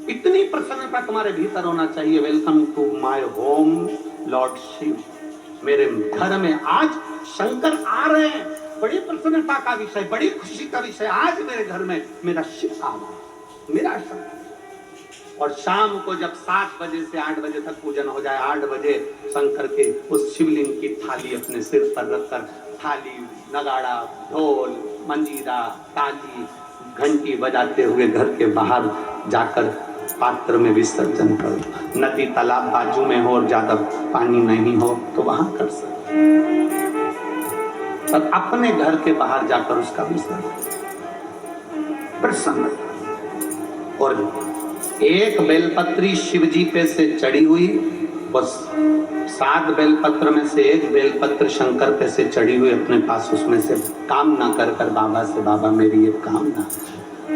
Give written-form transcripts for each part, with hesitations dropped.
इतनी प्रसन्नता तुम्हारे भीतर होना चाहिए। Welcome to my home Lord Shiva. मेरे घर में आज शंकर आ रहे हैं, बड़ी प्रसन्नता का विषय, बड़ी खुशी का विषय। आज मेरे घर में मेरा शिव आ रहा है, मेरा शंकर। और शाम को जब 7 बजे से 8 बजे तक पूजन हो जाए, 8 बजे शंकर के उस शिवलिंग की थाली अपने सिर पर रखकर, थाली, नगाड़ा, ढोल, मंजीरा, ताली, घंटी बजाते हुए घर के बाहर जाकर पात्र में विसर्जन करो। नदी तालाब बाजू में हो और ज्यादा पानी नहीं हो तो वहां कर सकते, पर अपने घर के बाहर जाकर उसका विसर्जन प्रसन्न। और एक बेलपत्री शिव जी पे से चढ़ी हुई, बस 7 बेलपत्र में से एक बेलपत्र शंकर पे से चढ़ी हुई अपने पास, उसमें से कामना कर कर बाबा से, बाबा मेरी ये कामना,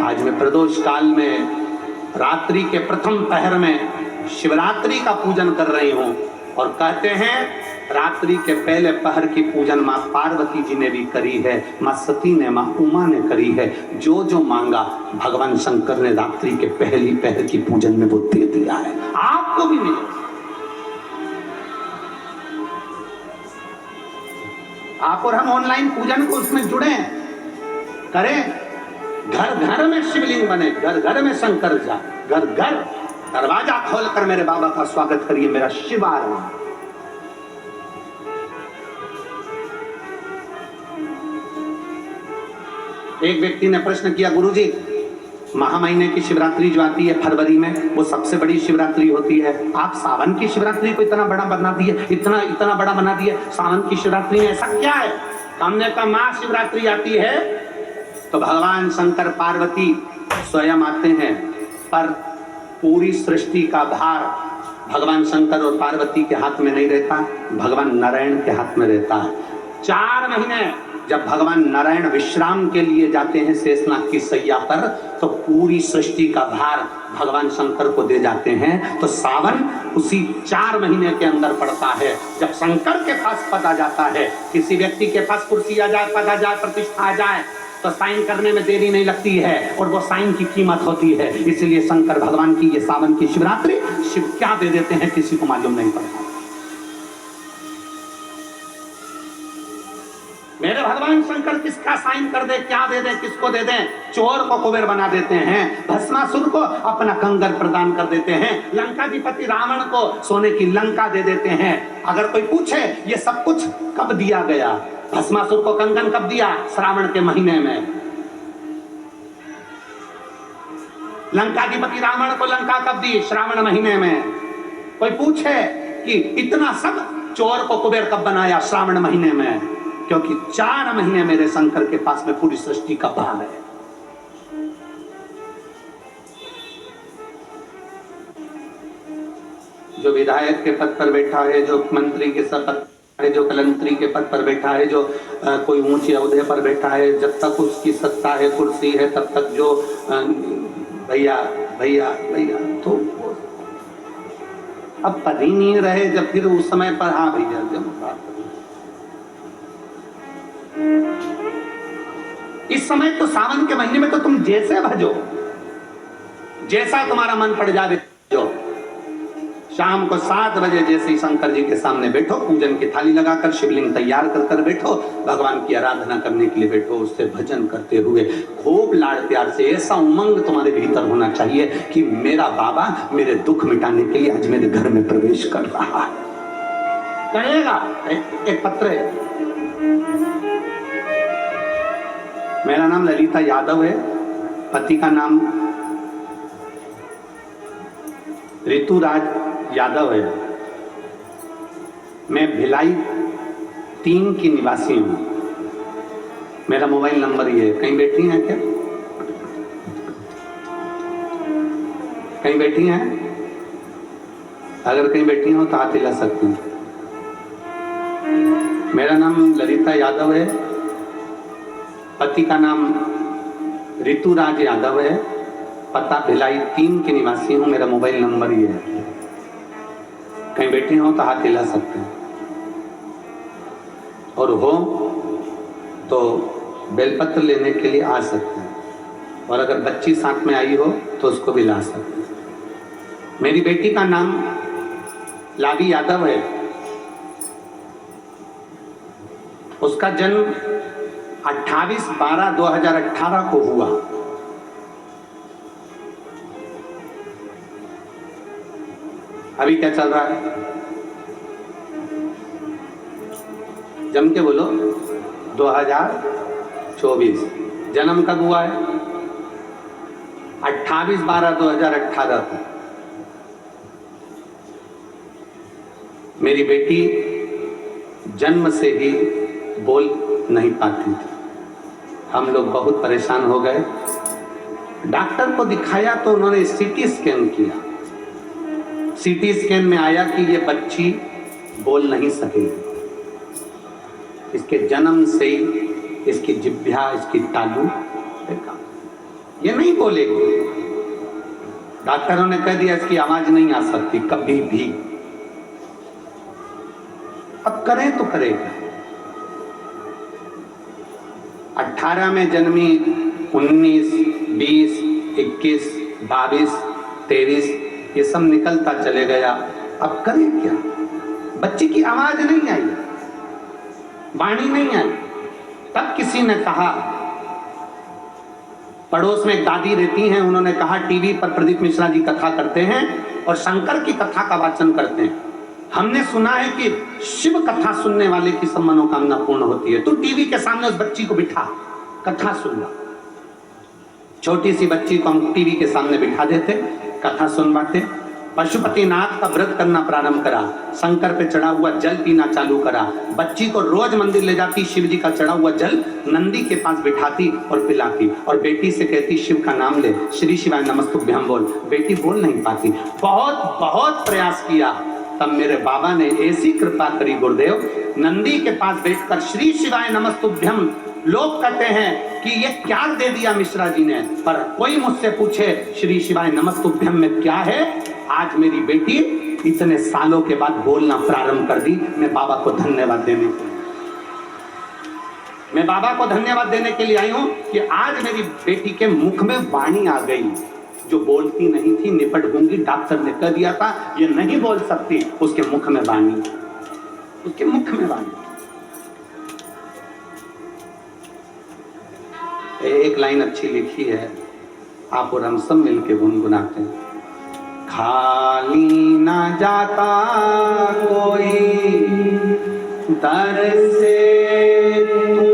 आज मैं प्रदोष काल में रात्रि के प्रथम पहर में शिवरात्रि का पूजन कर रही हूँ। और कहते हैं रात्रि के पहले पहर की पूजन माँ पार्वती जी ने भी करी है, माँ सती ने, माँ उमा ने करी है। जो जो मांगा भगवान शंकर ने रात्रि के पहली पहर की पूजन में वो दे दिया है, आपको भी मिलेगा। आप और हम ऑनलाइन पूजन को उसमें जुड़े करें, घर घर में शिवलिंग बने, घर घर में शंकर जा, घर घर दरवाजा खोलकर मेरे बाबा का स्वागत करिए, मेरा शिव आ रहा है। एक व्यक्ति ने प्रश्न किया, गुरुजी महा महीने की शिवरात्रि जो आती है फरवरी में, वो सबसे बड़ी शिवरात्रि होती है, आप सावन की शिवरात्रि को इतना बड़ा बना दिए, इतना बड़ा बना दिए, सावन की शिवरात्रि में ऐसा क्या है? हमने कहा महाशिवरात्रि आती है तो भगवान शंकर पार्वती स्वयं आते हैं, पर पूरी सृष्टि का भार भगवान शंकर और पार्वती के हाथ में नहीं रहता, भगवान नारायण के हाथ में रहता है। 4 महीने जब भगवान नारायण विश्राम के लिए जाते हैं शेषनाग की सैया पर, तो पूरी सृष्टि का भार भगवान शंकर को दे जाते हैं। तो सावन उसी 4 महीने के अंदर पड़ता है। जब शंकर के पास पद आ जाता है, किसी व्यक्ति के पास कुर्सी आ जाए, पद आ जाए, प्रतिष्ठा आ जाए, तो साइन करने में देरी नहीं लगती है, और वो साइन की कीमत होती है। इसलिए शंकर भगवान की ये सावन की शिवरात्रि, शिव क्या दे देते हैं किसी को मालूम नहीं पड़ता। मेरे भगवान शंकर किसका साइन कर दे, क्या दे दे, किसको दे दे? चोर को कुबेर बना देते हैं, भस्मासुर को अपना कंगन प्रदान कर देते हैं, लंकाधिपति रावण को सोने की लंका दे देते हैं। अगर कोई पूछे ये सब कुछ कब दिया गया, भस्मासुर को कंगन कब दिया? श्रावण के महीने में। लंकाधिपति रावण को लंका कब दी? श्रावण महीने में। कोई पूछे कि इतना सब चोर को कुबेर कब बनाया? श्रावण महीने में। क्योंकि 4 महीने मेरे शंकर के पास में पूरी सृष्टि का भार है। जो विधायक के पद पर बैठा है, जो मंत्री के पद है, जो कलंत्री के पद पर बैठा है, जो कोई ऊंचे ओहदे पर बैठा है, जब तक उसकी सत्ता है, कुर्सी है, तब तक जो भैया भैया भैया, तो अब पद ही नहीं रहे, जब फिर उस समय पर हाँ भैया जब बात। इस समय तो सावन के महीने में तो तुम जैसे भजो, जैसा तुम्हारा मन पड़ जाए जो। शाम को 7 बजे जैसे ही शंकर जी के सामने बैठो, पूजन की थाली लगाकर शिवलिंग तैयार कर कर बैठो, भगवान की आराधना करने के लिए बैठो, उससे भजन करते हुए खूब लाड़ प्यार से। ऐसा उमंग तुम्हारे भीतर होना चाहिए कि मेरा बाबा मेरे दुख मिटाने के लिए आज मेरे घर में प्रवेश कर रहा है। करेगा। एक पत्र है, मेरा नाम ललिता यादव है, पति का नाम ऋतुराज यादव है, मैं भिलाई 3 की निवासी हूं। मेरा मोबाइल नंबर ये है। कहीं बैठी हैं क्या? कहीं बैठी हैं? अगर कहीं बैठी हो तो हाथ हिला सकती हैं। मेरा नाम ललिता यादव है, पति का नाम ऋतुराज यादव है, पता भिलाई 3 की निवासी हूं, मेरा मोबाइल नंबर ये है। कहीं बैठे हो तो हाथ हिला सकते हैं, और हो तो बेलपत्र लेने के लिए आ सकते हैं, और अगर बच्ची साथ में आई हो तो उसको भी ला सकते हैं। मेरी बेटी का नाम लावी यादव है। उसका जन्म 28/12/2018 को हुआ। अभी क्या चल रहा है? जम के बोलो। 2024। जन्म कब हुआ है? 28/12/2018 को। मेरी बेटी जन्म से ही बोल नहीं पाती थी। हम लोग बहुत परेशान हो गए। डॉक्टर को दिखाया तो उन्होंने सीटी स्कैन किया। सीटी स्कैन में आया कि ये बच्ची बोल नहीं सकेगी। इसके जन्म से ही इसकी जिह्वा, इसकी तालू ये नहीं बोलेगी। डॉक्टरों ने कह दिया इसकी आवाज नहीं आ सकती कभी भी। अब करें तो करेगा। 18 में जन्मी, 19, 20, 21, 22, 23 ये सब निकलता चले गया। अब करें क्या? बच्चे की आवाज नहीं आई, वाणी नहीं आई। तब किसी ने कहा, पड़ोस में एक दादी रहती हैं, उन्होंने कहा टीवी पर प्रदीप मिश्रा जी कथा करते हैं और शंकर की कथा का वाचन करते हैं। हमने सुना है कि शिव कथा सुनने वाले की सब मनोकामना पूर्ण होती है। तो टीवी के सामने उस बच्ची को बिठा, कथा सुनना। छोटी सी बच्ची को हम टीवी के सामने बिठा देते, कथा सुनवाते। पशुपतिनाथ का व्रत करना प्रारंभ करा, शंकर पे चढ़ा हुआ जल पीना चालू करा। बच्ची को रोज मंदिर ले जाती, शिव जी का चढ़ा हुआ जल नंदी के पास बिठाती और पिलाती, और बेटी से कहती शिव का नाम ले, श्री शिवाय नमस्तुभ्यं बोल। बेटी बोल नहीं पाती। बहुत बहुत प्रयास किया। तब मेरे बाबा ने ऐसी कृपा करी गुरुदेव, नंदी के पास बैठकर श्री शिवाय नमस्तुभ्यं। लोग कहते हैं कि ये क्या दे दिया मिश्रा जी ने, पर कोई मुझसे पूछे श्री शिवाय नमस्तुभ्यं में क्या है। आज मेरी बेटी इतने सालों के बाद बोलना प्रारंभ कर दी। मैं बाबा को धन्यवाद देने के लिए आई हूं कि आज मेरी बेटी के मुख में वाणी आ गई। जो बोलती नहीं थी, निपट गूंगी, डॉक्टर ने कह दिया था ये नहीं बोल सकती, उसके मुख में वाणी, उसके मुख में वाणी। एक लाइन अच्छी लिखी है, आप और हम सब मिलके गुनगुनाते हैं। खाली ना जाता कोई दर से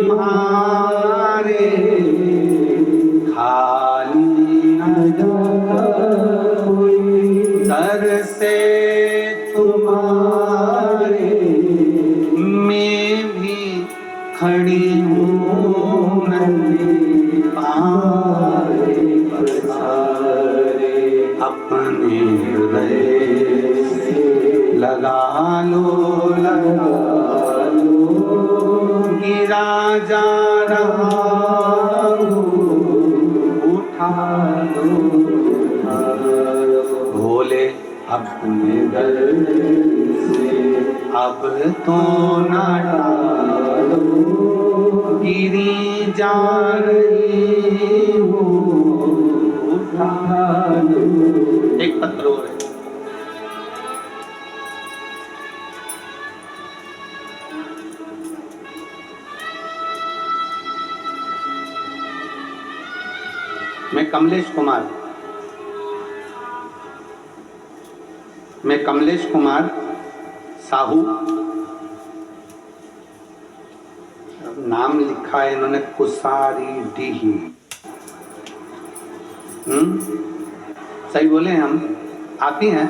तुम्हारे, खाली ना जाता कोई दर से तुम्हारे, मैं भी खड़ी हूँ अपने हृदय से लगा लो, गिरा जा रहा उठा लो, भोले अपने दर से अब तो ना टालो, गिरी जा रही हूँ उठा लो। एक पत्र और है। मैं कमलेश कुमार साहू, नाम लिखा है इन्होंने कुसारी डीही। सही बोले हम? आती हैं?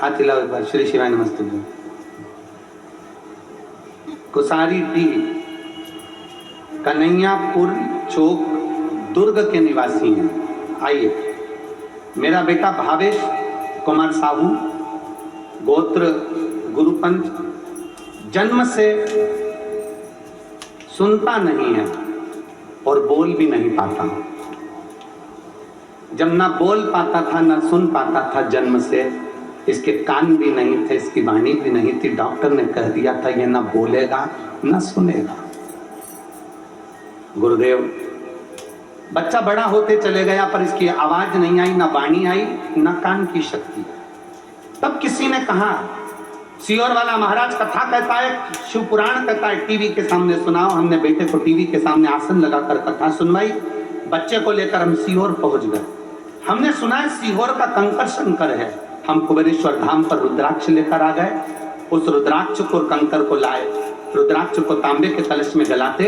हाथ हिलाओ एक बार, श्री शिवाय नमस्ते। कुसारी डीही, कन्हैयापुर चौक, दुर्ग के निवासी हैं। आइए। मेरा बेटा भावेश कुमार साहू, गोत्र गुरुपंथ, जन्म से सुनता नहीं है और बोल भी नहीं पाता। जब ना बोल पाता था ना सुन पाता था, जन्म से इसके कान भी नहीं थे, इसकी वाणी भी नहीं थी। डॉक्टर ने कह दिया था ये ना बोलेगा ना सुनेगा। गुरुदेव, बच्चा बड़ा होते चले गया पर इसकी आवाज नहीं आई, ना वाणी आई, ना कान की शक्ति। तब किसी ने कहा, सीहोर वाला महाराज कथा कहता है, शिव पुराण कहता है, टीवी के सामने सुनाओ। हमने बेटे को टीवी के सामने आसन लगाकर कथा सुनवाई। बच्चे को लेकर हम सीहोर पहुंच गए। हमने सुना है सीहोर का कंकर शंकर है। हम कुबेरेश्वर धाम पर रुद्राक्ष लेकर आ गए। उस रुद्राक्ष को कंकर को लाए, रुद्राक्ष को तांबे के कलश में जलाते,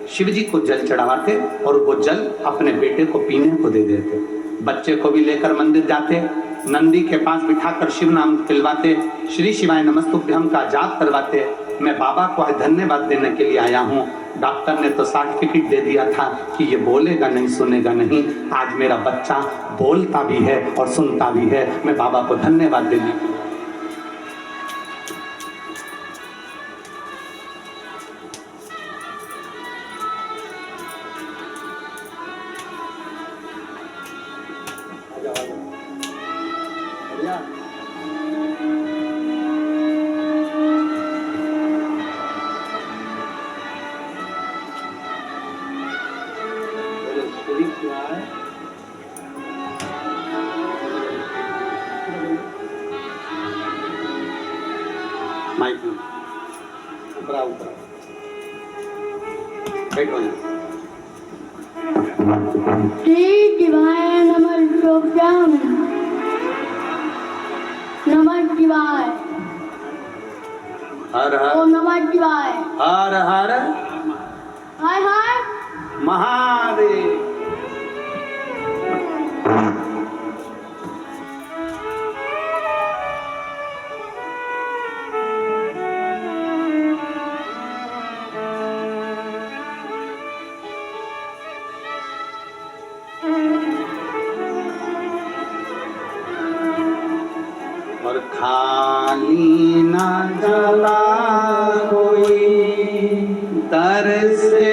शिव जी को जल चढ़ाते और वो जल अपने बेटे को पीने को दे देते। बच्चे को भी लेकर मंदिर जाते, नंदी के पास बिठाकर शिव नाम खिलवाते, श्री शिवाय नमस्तुभ्यम का जाप करवाते। मैं बाबा को धन्यवाद देने के लिए आया हूँ। डॉक्टर ने तो सर्टिफिकेट दे दिया था कि ये बोलेगा नहीं, सुनेगा नहीं। आज मेरा बच्चा बोलता भी है और सुनता भी है। मैं बाबा को धन्यवाद देने के लिए। श्री शिवाय नमः नमः शिवाय। हर हर ओम नमः शिवाय। हर हर हाय हाय महादेव। और खाली ना जला कोई दर से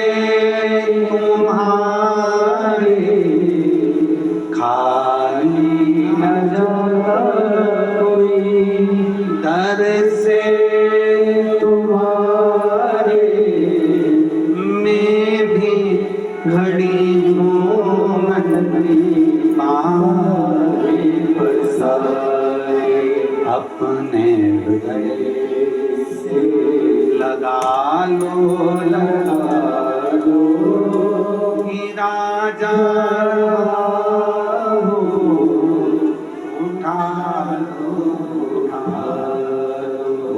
तुम्हारे, खाली न जला कोई दर से तुम्हारे। मैं भी घड़ी हूँ पाए बसाए, अपने हृदय से लगा लो कि राजा उठा लो।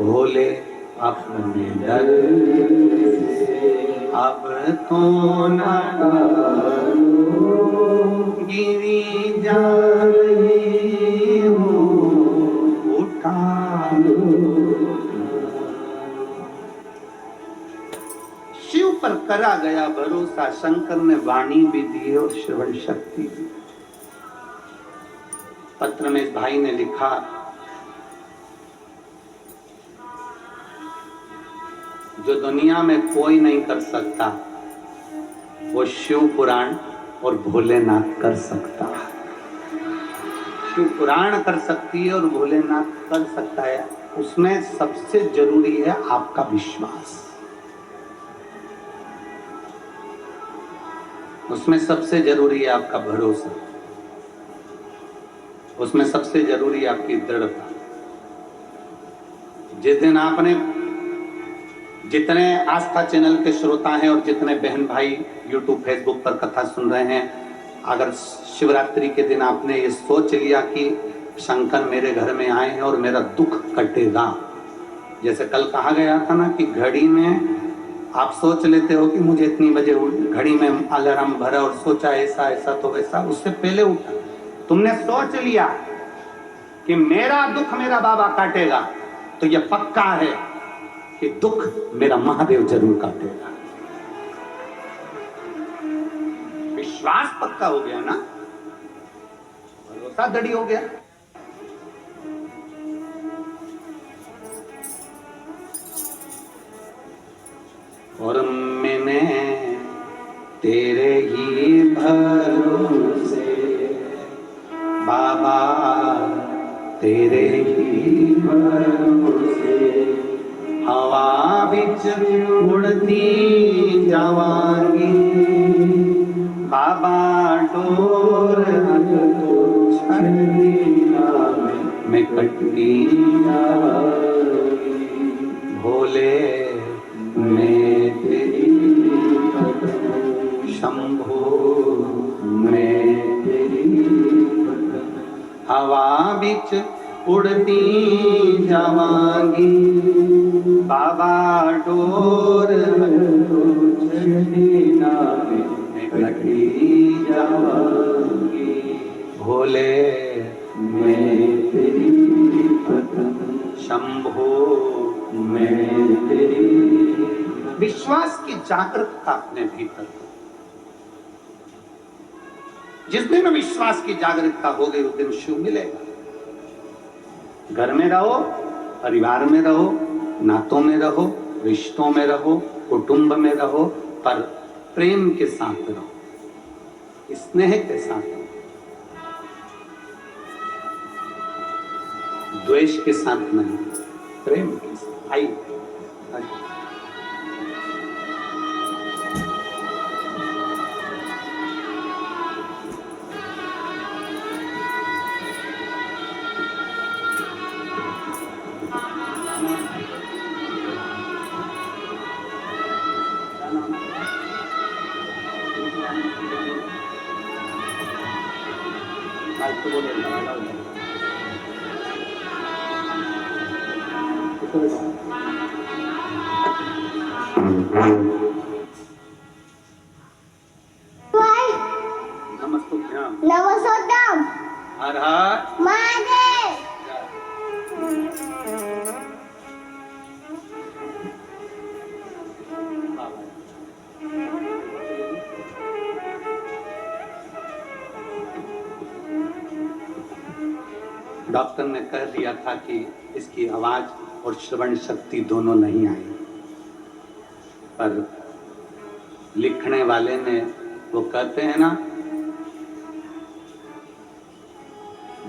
भोले अपने दर से अब तो न गिरी जा रही हूँ, उठा लो। शिव पर करा गया भरोसा, शंकर ने वाणी भी दी और श्रवण शक्ति दी। पत्र में इस भाई ने लिखा, जो दुनिया में कोई नहीं कर सकता वो शिव पुराण और भोलेनाथ कर सकता है। शिव पुराण कर सकती है और भोलेनाथ कर सकता है। उसमें सबसे जरूरी है आपका विश्वास, उसमें सबसे जरूरी है आपका भरोसा, उसमें सबसे जरूरी है आपकी दृढ़ता। जिस दिन आपने, जितने आस्था चैनल के श्रोता हैं और जितने बहन भाई यूट्यूब फेसबुक पर कथा सुन रहे हैं, अगर शिवरात्रि के दिन आपने ये सोच लिया कि शंकर मेरे घर में आए हैं और मेरा दुख कटेगा, जैसे कल कहा गया था ना कि घड़ी में आप सोच लेते हो कि मुझे इतनी बजे घड़ी में अलार्म भरा और सोचा ऐसा ऐसा तो वैसा, उससे पहले उठा, तुमने सोच लिया कि मेरा दुख मेरा बाबा काटेगा, तो यह पक्का है कि दुख मेरा महादेव जरूर काटेगा। विश्वास पक्का हो गया ना, भरोसा दड़ी हो गया। और मैंने तेरे ही भरोसे बाबा, तेरे ही भरोसे हवा बिच उड़ती जावांगी बाबा, डोर छड़िया में में कटती जावांगी, भोले मैं तेरी शंभो मैं तेरी हवा बिच उड़ती जावांगी, बाबा डोर छड़ीना में कटी जावांगी, भोले मैं तेरी शंभो मैं तेरी। विश्वास की जागरूकता अपने भीतर, जिस दिन विश्वास की जागरूकता हो गई उस दिन शिव मिलेगा। घर में रहो, परिवार में रहो, नातों में रहो, रिश्तों में रहो, कुटुंब में रहो, पर प्रेम के साथ रहो, स्नेह के साथ रहो, द्वेष के साथ नहीं, प्रेम के साथ। आइए नमस्कार हर हर महादेव। डॉक्टर ने कह दिया था कि इसकी आवाज और श्रवण शक्ति दोनों नहीं आई, पर लिखने वाले ने, वो कहते हैं ना,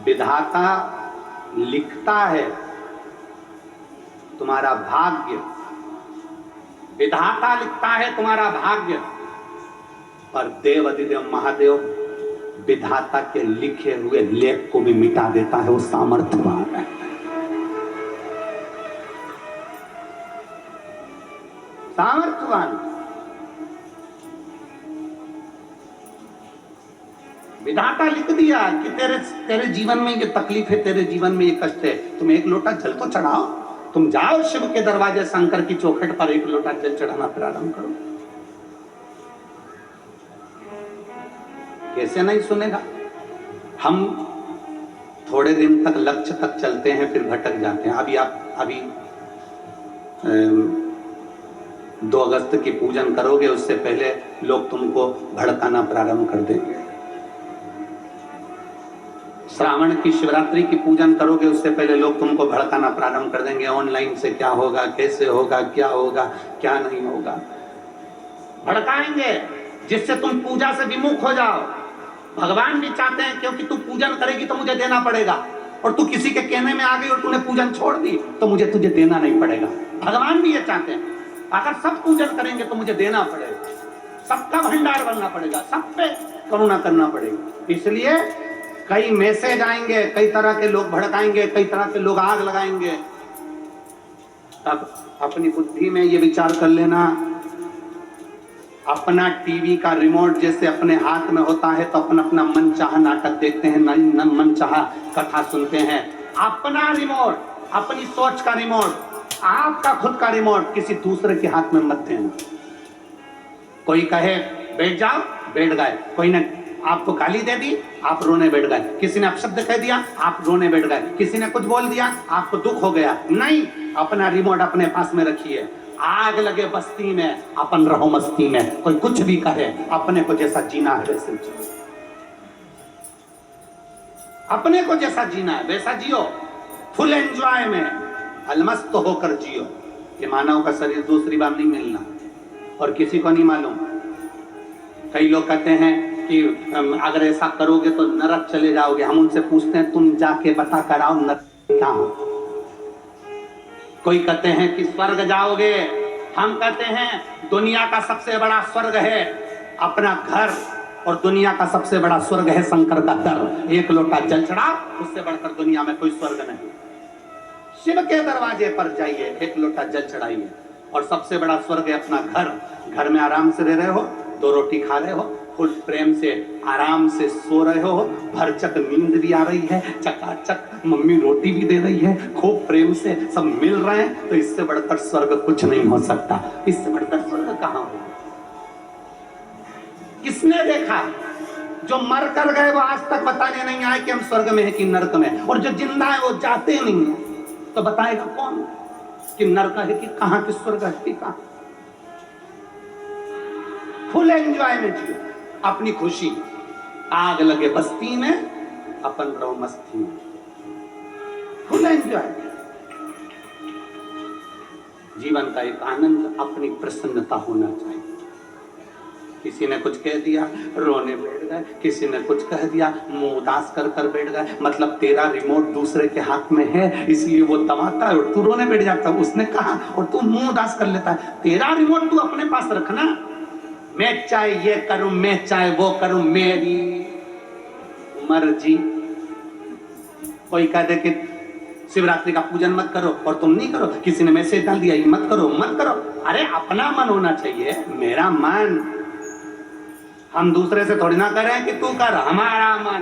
विधाता लिखता है तुम्हारा भाग्य, विधाता लिखता है तुम्हारा भाग्य, पर देव अधिदेव महादेव विधाता के लिखे हुए लेख को भी मिटा देता है। वो सामर्थ्यवान है, सामर्थ्यवान। विधाता लिख दिया कि तेरे जीवन में ये तकलीफ है, तेरे जीवन में ये कष्ट है, तुम एक लोटा जल तो चढ़ाओ, तुम जाओ शिव के दरवाजे शंकर की चौखट पर एक लोटा जल चढ़ाना प्रारंभ करो। कैसे नहीं सुनेगा? हम थोड़े दिन तक लक्ष्य तक चलते हैं, फिर भटक जाते हैं। अभी 2 अगस्त की पूजन करोगे, उससे पहले लोग तुमको भड़काना प्रारंभ कर देंगे। श्रावण की शिवरात्रि की पूजन करोगे, उससे पहले लोग तुमको भड़काना प्रारंभ कर देंगे। ऑनलाइन से क्या होगा, कैसे होगा, क्या होगा, क्या नहीं होगा, भड़काएंगे, जिससे तुम पूजा से विमुख हो जाओ। भगवान भी चाहते हैं, क्योंकि तू पूजन करेगी तो मुझे देना पड़ेगा, और तू किसी के कहने में आ गई और तूने पूजन छोड़ दी तो मुझे तुझे देना नहीं पड़ेगा। भगवान भी ये चाहते हैं, अगर सब पूजन करेंगे तो मुझे देना पड़ेगा, सबका भंडार बनना पड़ेगा, सब पे करुणा करना पड़ेगा। इसलिए कई मैसेज आएंगे, कई तरह के लोग भड़काएंगे, कई तरह के लोग आग लगाएंगे। तब अपनी बुद्धि में ये विचार कर लेना, अपना टीवी का रिमोट जैसे अपने हाथ में होता है तो अपना अपना मनचाहा नाटक देखते हैं, मनचाहा कथा सुनते हैं। अपना रिमोट, अपनी सोच का रिमोट, आपका खुद का रिमोट किसी दूसरे के हाथ में मत देना। कोई कहे बैठ जाओ, बैठ गए। कोई ने आपको गाली दे दी, आप रोने बैठ गए। किसी ने अपशब्द कह दिया, आप रोने बैठ गए। किसी ने कुछ बोल दिया, आपको दुख हो गया। नहीं, अपना रिमोट अपने पास में रखिए। आग लगे बस्ती में, अपन रहो मस्ती में। कोई कुछ भी कहे, अपने को जैसा जीना है वैसे जियो, अपने को जैसा जीना है वैसा जियो, फुल एंजॉय में अलमस्त होकर जियो। कि मानव का शरीर दूसरी बार नहीं मिलना, और किसी को नहीं मालूम। कई लोग कहते हैं कि अगर ऐसा करोगे तो नरक चले जाओगे। हम उनसे पूछते हैं, तुम जाके बता कर आओ नरक क्या हो। कोई कहते हैं कि स्वर्ग जाओगे, हम कहते हैं दुनिया का सबसे बड़ा स्वर्ग है अपना घर, और दुनिया का सबसे बड़ा स्वर्ग है शंकर का दर। एक लोटा जल चढ़ा, उससे बढ़कर दुनिया में कोई स्वर्ग नहीं। शिव के दरवाजे पर जाइए, एक लोटा जल चढ़ाइए, और सबसे बड़ा स्वर्ग है अपना घर। घर में आराम से रह रहे हो, 2 रोटी खा रहे हो, फुल प्रेम से आराम से सो रहे हो, भरचक नींद भी आ रही है, चकाचक मम्मी रोटी भी दे रही है, खूब प्रेम से सब मिल रहे हैं, तो इससे बढ़कर स्वर्ग कुछ नहीं हो सकता। इससे बढ़कर स्वर्ग कहां हो? किसने देखा? जो मर कर गए वो आज तक बताने नहीं आए कि हम स्वर्ग में है कि नरक में, और जो जिंदा है वो जाते नहीं है, तो बताएगा कौन कि नरक है कि कहां, कि स्वर्ग है कि कहां? फुल एंजॉयमेंट जियो अपनी खुशी। आग लगे बस्ती में, अपन रहो मस्ती में। Full enjoy. जीवन का एक आनंद, अपनी प्रसन्नता होना चाहिए। किसी ने कुछ कह दिया, रोने बैठ गए, किसी ने कुछ कह दिया, मुंह उदास कर कर बैठ गए। मतलब तेरा रिमोट दूसरे के हाथ में है, इसलिए वो दबाता है और तू रोने बैठ जाता है। उसने कहा और तू मुंह उदास कर लेता है। तेरा रिमोट तू अपने पास रखना। मैं चाहे ये करूं, मैं चाहे वो करूं, मेरी मर्जी। कोई कह दे कि शिवरात्रि का पूजन मत करो और तुम नहीं करो, किसी ने मैसेज डाल दिया मत करो मत करो। अरे अपना मन होना चाहिए, मेरा मन। हम दूसरे से थोड़ी ना करें कि तू कर, हमारा मन।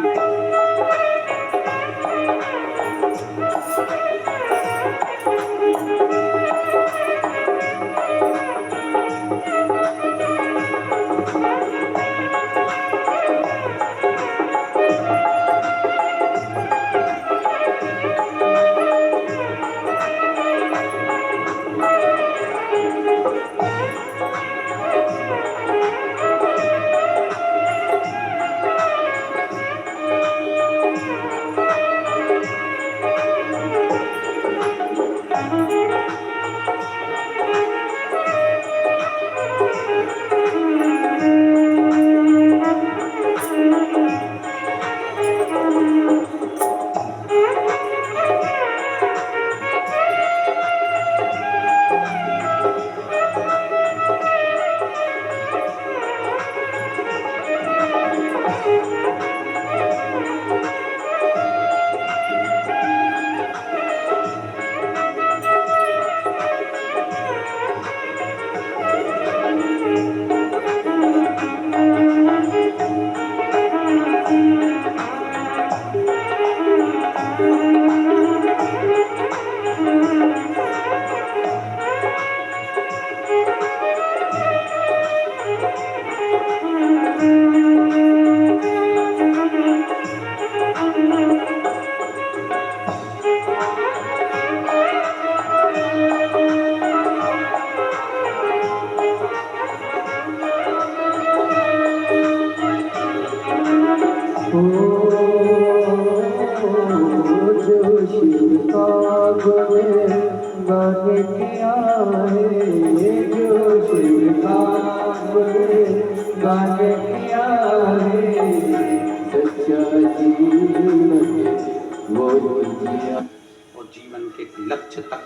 और जीवन के एक लक्ष्य तक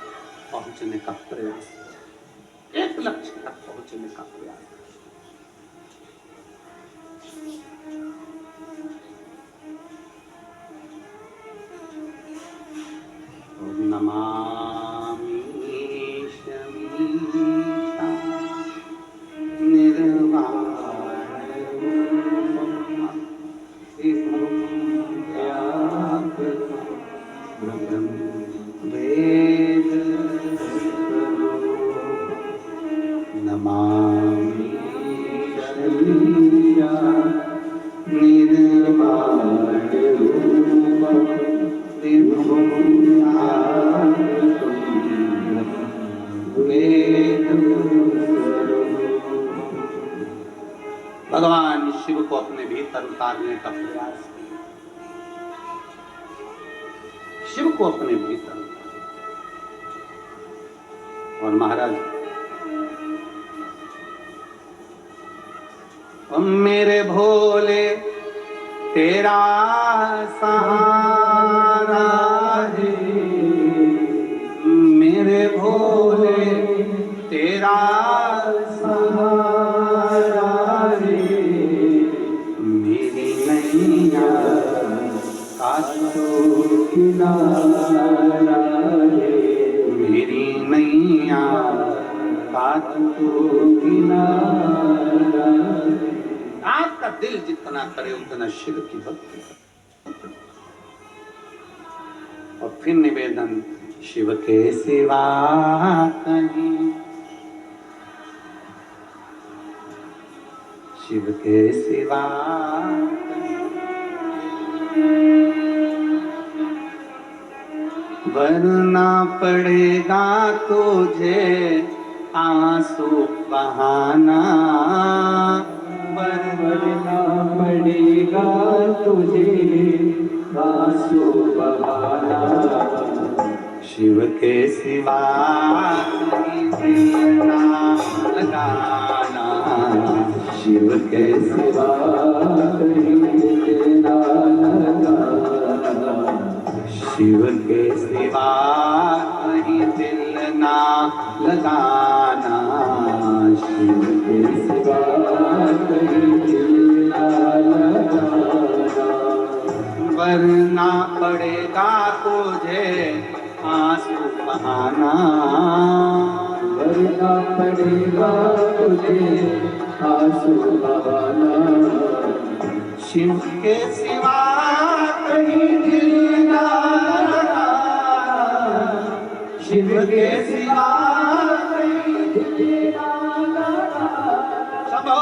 पहुंचने का प्रयास, एक लक्ष्य तक पहुंचने का प्रयास। नमामि शमीशा निर्वाणं वेद नमामि शमीशा भगवान शिव को अपने भीतर उतारने का प्रयास, शिव को अपने भीतर। और महाराज, मेरे भोले तेरा सहारा है, मेरे भोले तेरा सहारा है, सासू किनारा मेरी नैया सासू किनारा। आपका दिल जितना करे उतना शिव की भक्ति करो। और फिर निवेदन, शिव के सिवा कहीं, शिव के सिवा वरना पड़ेगा तुझे आंसू बहाना, वरना पड़ेगा तुझे आंसू बहाना। शिव के सिवा कहीं दिल ना लगाना, शिव के सिवा कहीं दिल ना लगाना, शिव के सिवा कहीं दिल ना लगाना, शिव के सिवा कहीं दिल ना लगाना। वरना पड़ेगा तुझे आंसू बहाना, वरना पड़ेगा तुझे आंसू बहाना। शिव के सिवा कहीं दिल ना लगाना, शिव के सिवा कहीं दिल ना लगाना। सबो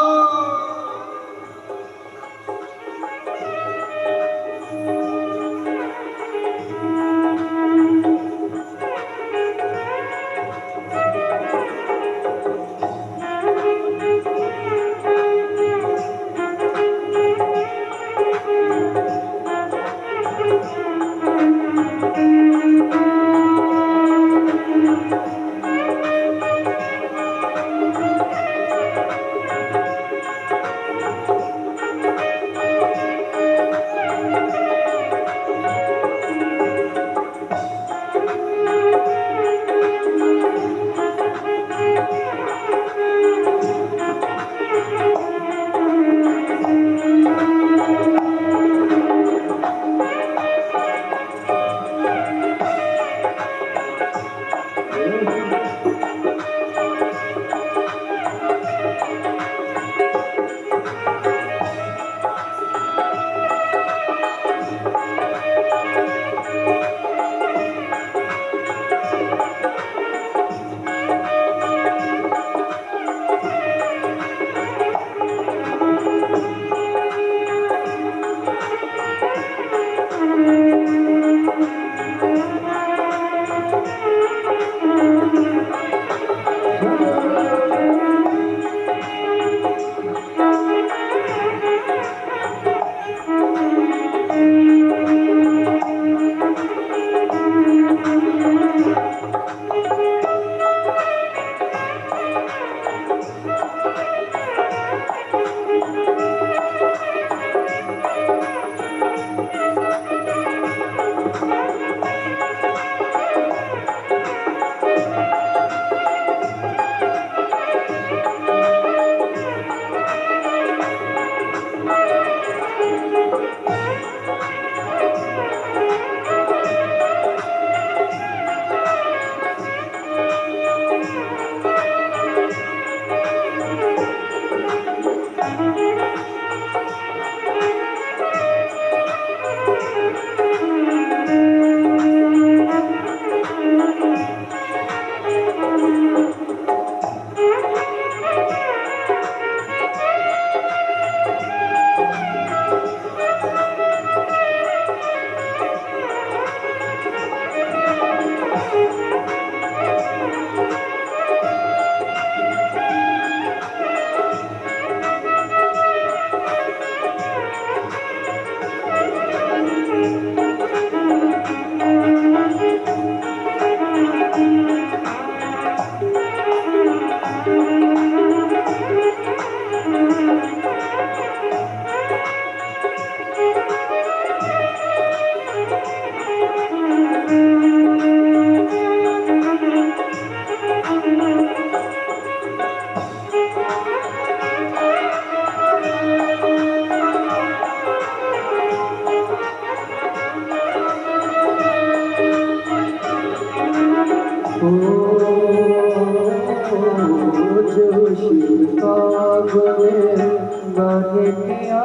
किया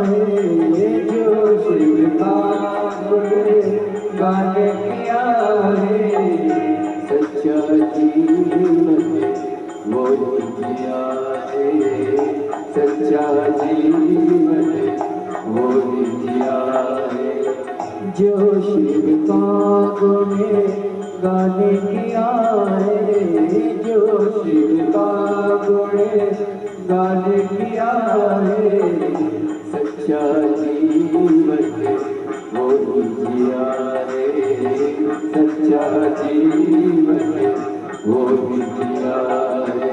है जो शिव का गुणगान किया है सच्चा जीवन वो किया है सच्चा जीवन वो किया है जो शिव का गुणगान किया है जो शिव का गुणगान किया है सच्चा जीवन वो जिया है सच्चा जीवन वो जिया है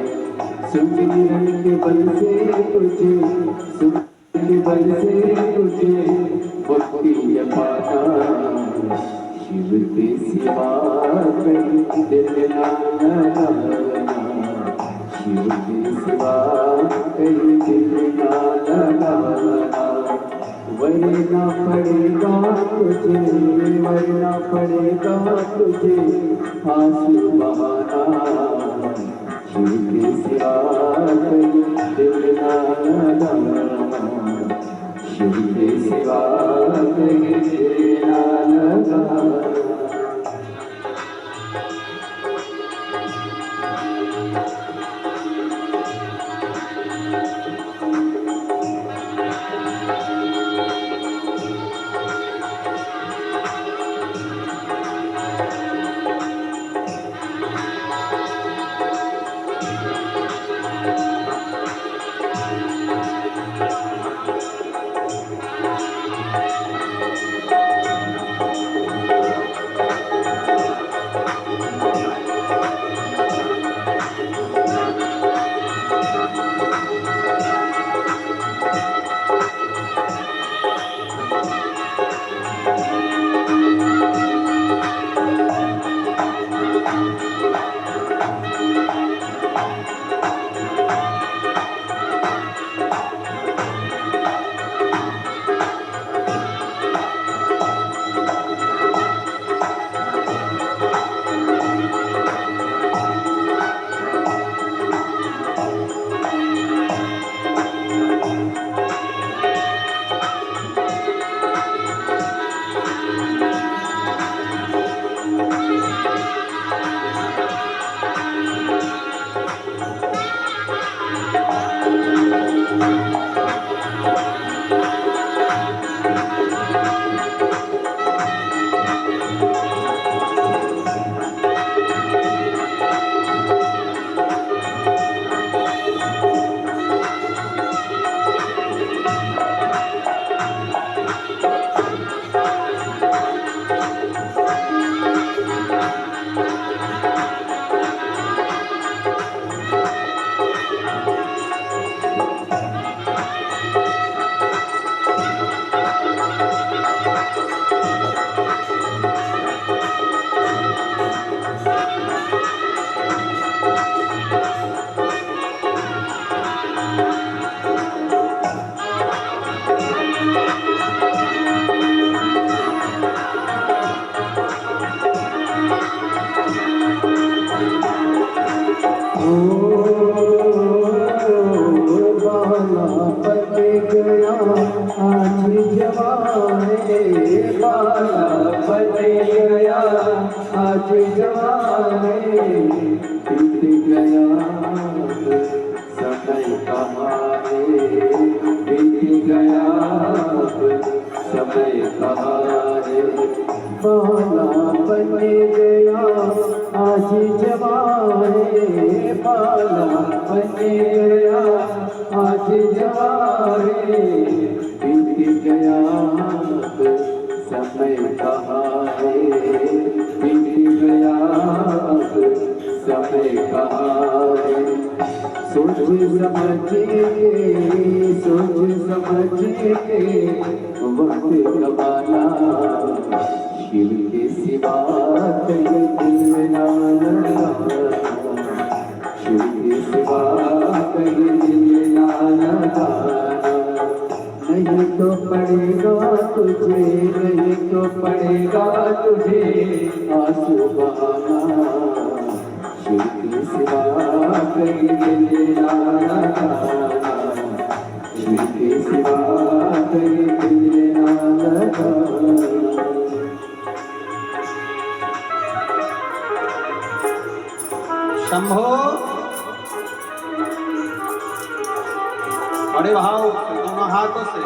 सुमिरन के बल से तुझे सुमिरन के बल से तुझे मुक्ति पाना शिव के सिवा कहीं दिल ना लगाना शिव के सिवा कहीं दिल ना लगाना वरना पड़ेगा तुझे वरना पड़ेगा तुझे आंसू बहाना शिव के सिवा कहीं दिल ना लगाना शिव के सिवा कहीं दिल ना लगाना आज जवाने बीत गया समय कहाँ है बीत गया समय कहाँ है बाला बन गया आज जवाने बाला बन गया आज जवाने बीत गया समय कहाँ है बीत गया समय कहाँ है सोच समझ के वक्त गवाना शिव के सिवा कहीं दिल ना लगाना शिव के सिवा कहीं दिल ना लगाना नहीं तो पड़ेगा तुझे नहीं तो पड़ेगा तुझे आंसू बहाना शिव के सिवा कहीं दिल ना लगाना जिसके सिवा कहीं दिल ना लगाना। शंभो बड़े भाव दोनों हाथों से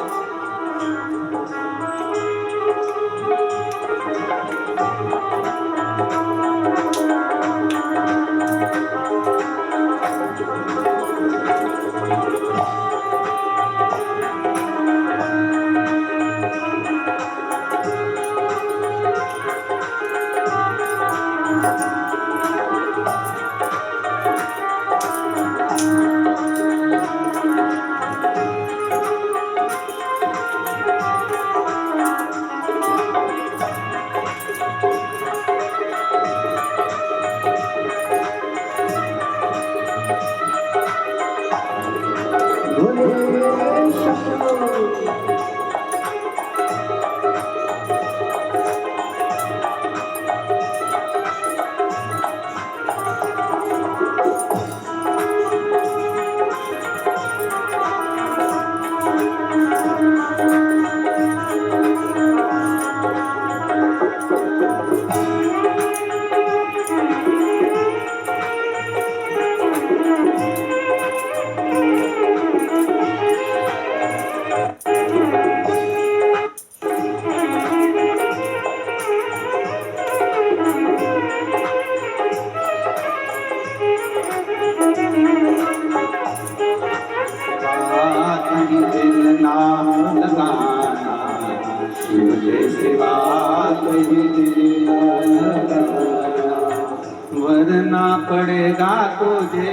वरना पड़ेगा तुझे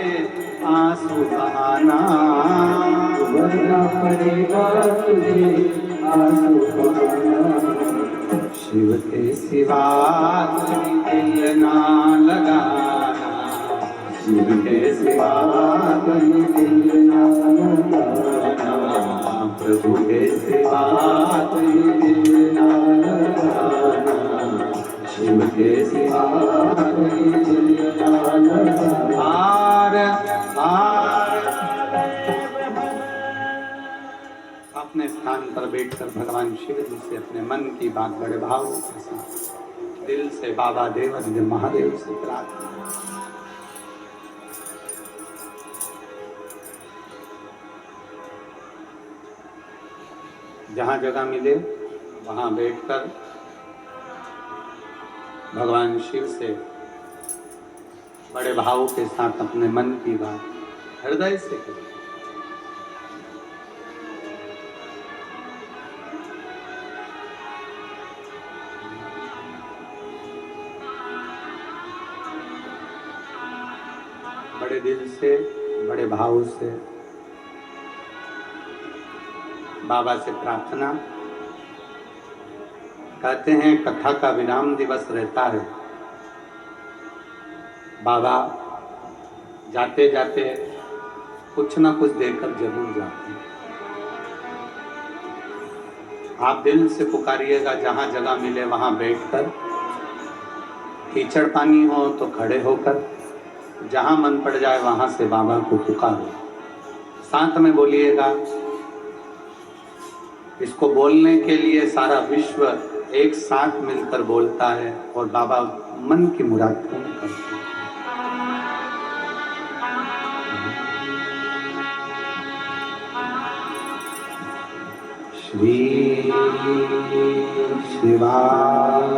आंसू बहाना, वरना पड़ेगा तुझे आंसू बहाना। शिव के सिवा कोई दिल ना लगाना, शिव के सिवा कोई दिल ना लगाना। प्रभु के सिवा कोई दिल ना लगाना। शिव के सिवा कोई दिल ना लगाना। हार हार अपने स्थान पर बैठकर भगवान शिव जी से अपने मन की बात बड़े भाव के साथ दिल से बाबा देवाधिदेव महादेव से प्रार्थना। जहाँ जगह मिले वहाँ बैठकर भगवान शिव से बड़े भाव के साथ अपने मन की बात हृदय से करें। बड़े दिल से बड़े भाव से बाबा से प्रार्थना। कहते हैं कथा का विराम दिवस रहता है, बाबा जाते जाते कुछ ना कुछ देकर जरूर जाते हैं। आप दिल से पुकारिएगा, जहाँ जगह मिले वहाँ बैठकर, कीचड़ पानी हो तो खड़े होकर, जहाँ मन पड़ जाए वहाँ से बाबा को पुकारो। साथ में बोलिएगा। इसको बोलने के लिए सारा विश्व एक साथ मिलकर बोलता है और बाबा मन की मुराद पूर्ण करते हैं। श्री शिवाय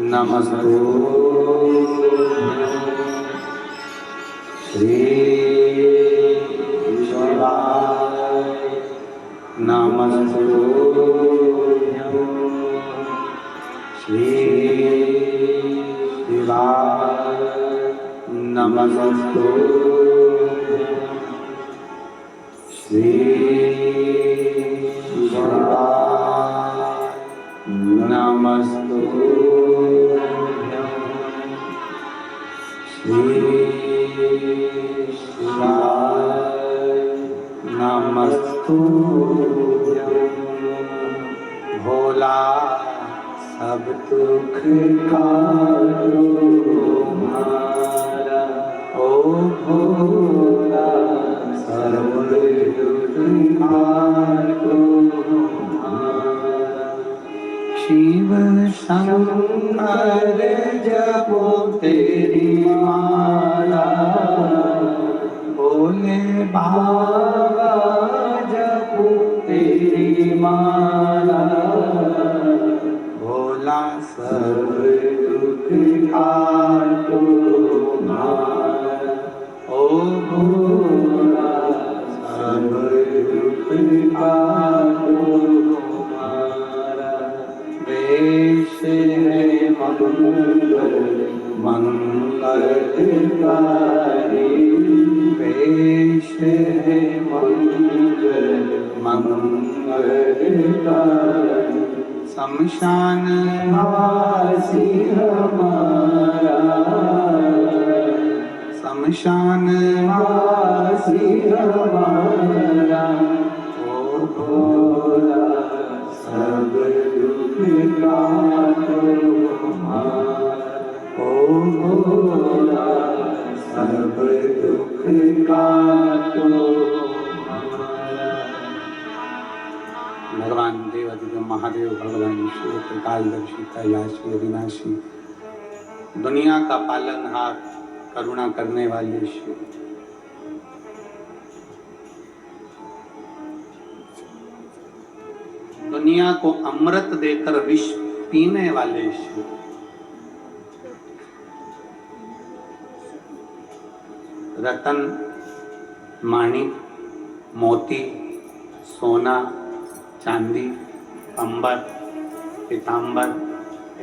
नमस्तु, श्री शिवाय नमस्तु, श्री शिवाय नमस्तु, श्री शिवाय नमस्तु, श्री शिवाय नमस्तु। भोला सब दुख कारो हमारा, ओ भोला सब सब दुख काटो हमारा। शिव शंकर जपो तेरी माला, भोले बाबा जपो तेरी माला, भोला सब दुख काटो हमारा। ओ भोला सब दुख काटो हमारा। वेश है मंगल मंगलकारी, वेश है मंगल मंगलकारी। शमशान वासी हमारा, शमशान वासी हमारा। ओ भोला सब दुख काटो हमारा। ओ भोला सब दुख काटो हमारा। भगवान देवाधिदेव महादेव भगवान शिव त्रिकालदर्शी कैलाशी अविनाशी, दुनिया का पालनहार, करुणा करने वाले शिव, दुनिया को अमृत देकर विष पीने वाले शिव, रतन, माणिक, मोती, सोना, चांदी, अंबर, पीतांबर,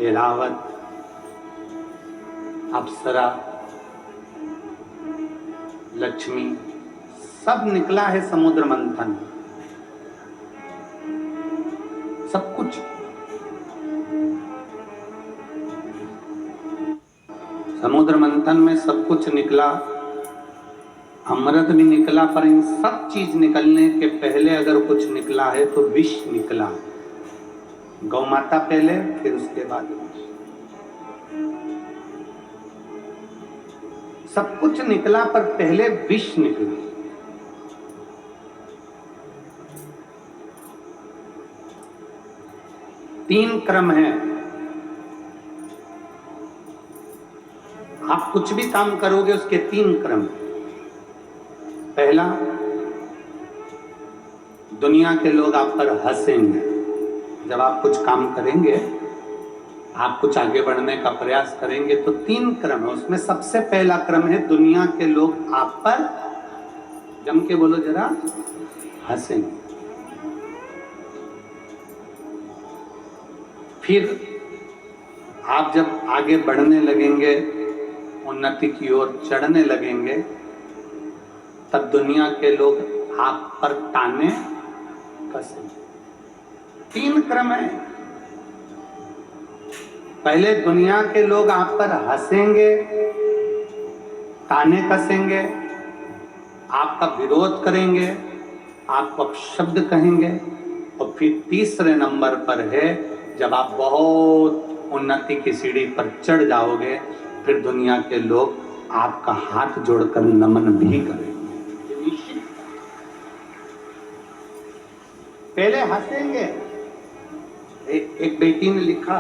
ऐरावत, अप्सरा, लक्ष्मी, सब निकला है समुद्र मंथन। सब कुछ समुद्र मंथन में सब कुछ निकला, अमृत भी निकला, पर इन सब चीज निकलने के पहले अगर कुछ निकला है तो विष निकला। गौ माता पहले, फिर उसके बाद विष। सब कुछ निकला पर पहले विष निकला। तीन क्रम है। आप कुछ भी काम करोगे उसके तीन क्रम। पहला, दुनिया के लोग आप पर हंसेंगे। जब आप कुछ काम करेंगे, आप कुछ आगे बढ़ने का प्रयास करेंगे तो तीन क्रम है। उसमें सबसे पहला क्रम है दुनिया के लोग आप पर, जम के बोलो जरा, हंसेंगे। फिर आप जब आगे बढ़ने लगेंगे, उन्नति की ओर चढ़ने लगेंगे, तब दुनिया के लोग आप पर ताने कसेंगे। तीन क्रम है। पहले दुनिया के लोग आप पर हंसेंगे, ताने कसेंगे, आपका विरोध करेंगे, आपको अपशब्द कहेंगे। और फिर तीसरे नंबर पर है जब आप बहुत उन्नति की सीढ़ी पर चढ़ जाओगे, फिर दुनिया के लोग आपका हाथ जोड़कर नमन भी करेंगे। पहले हंसेंगे। एक बेटी ने लिखा,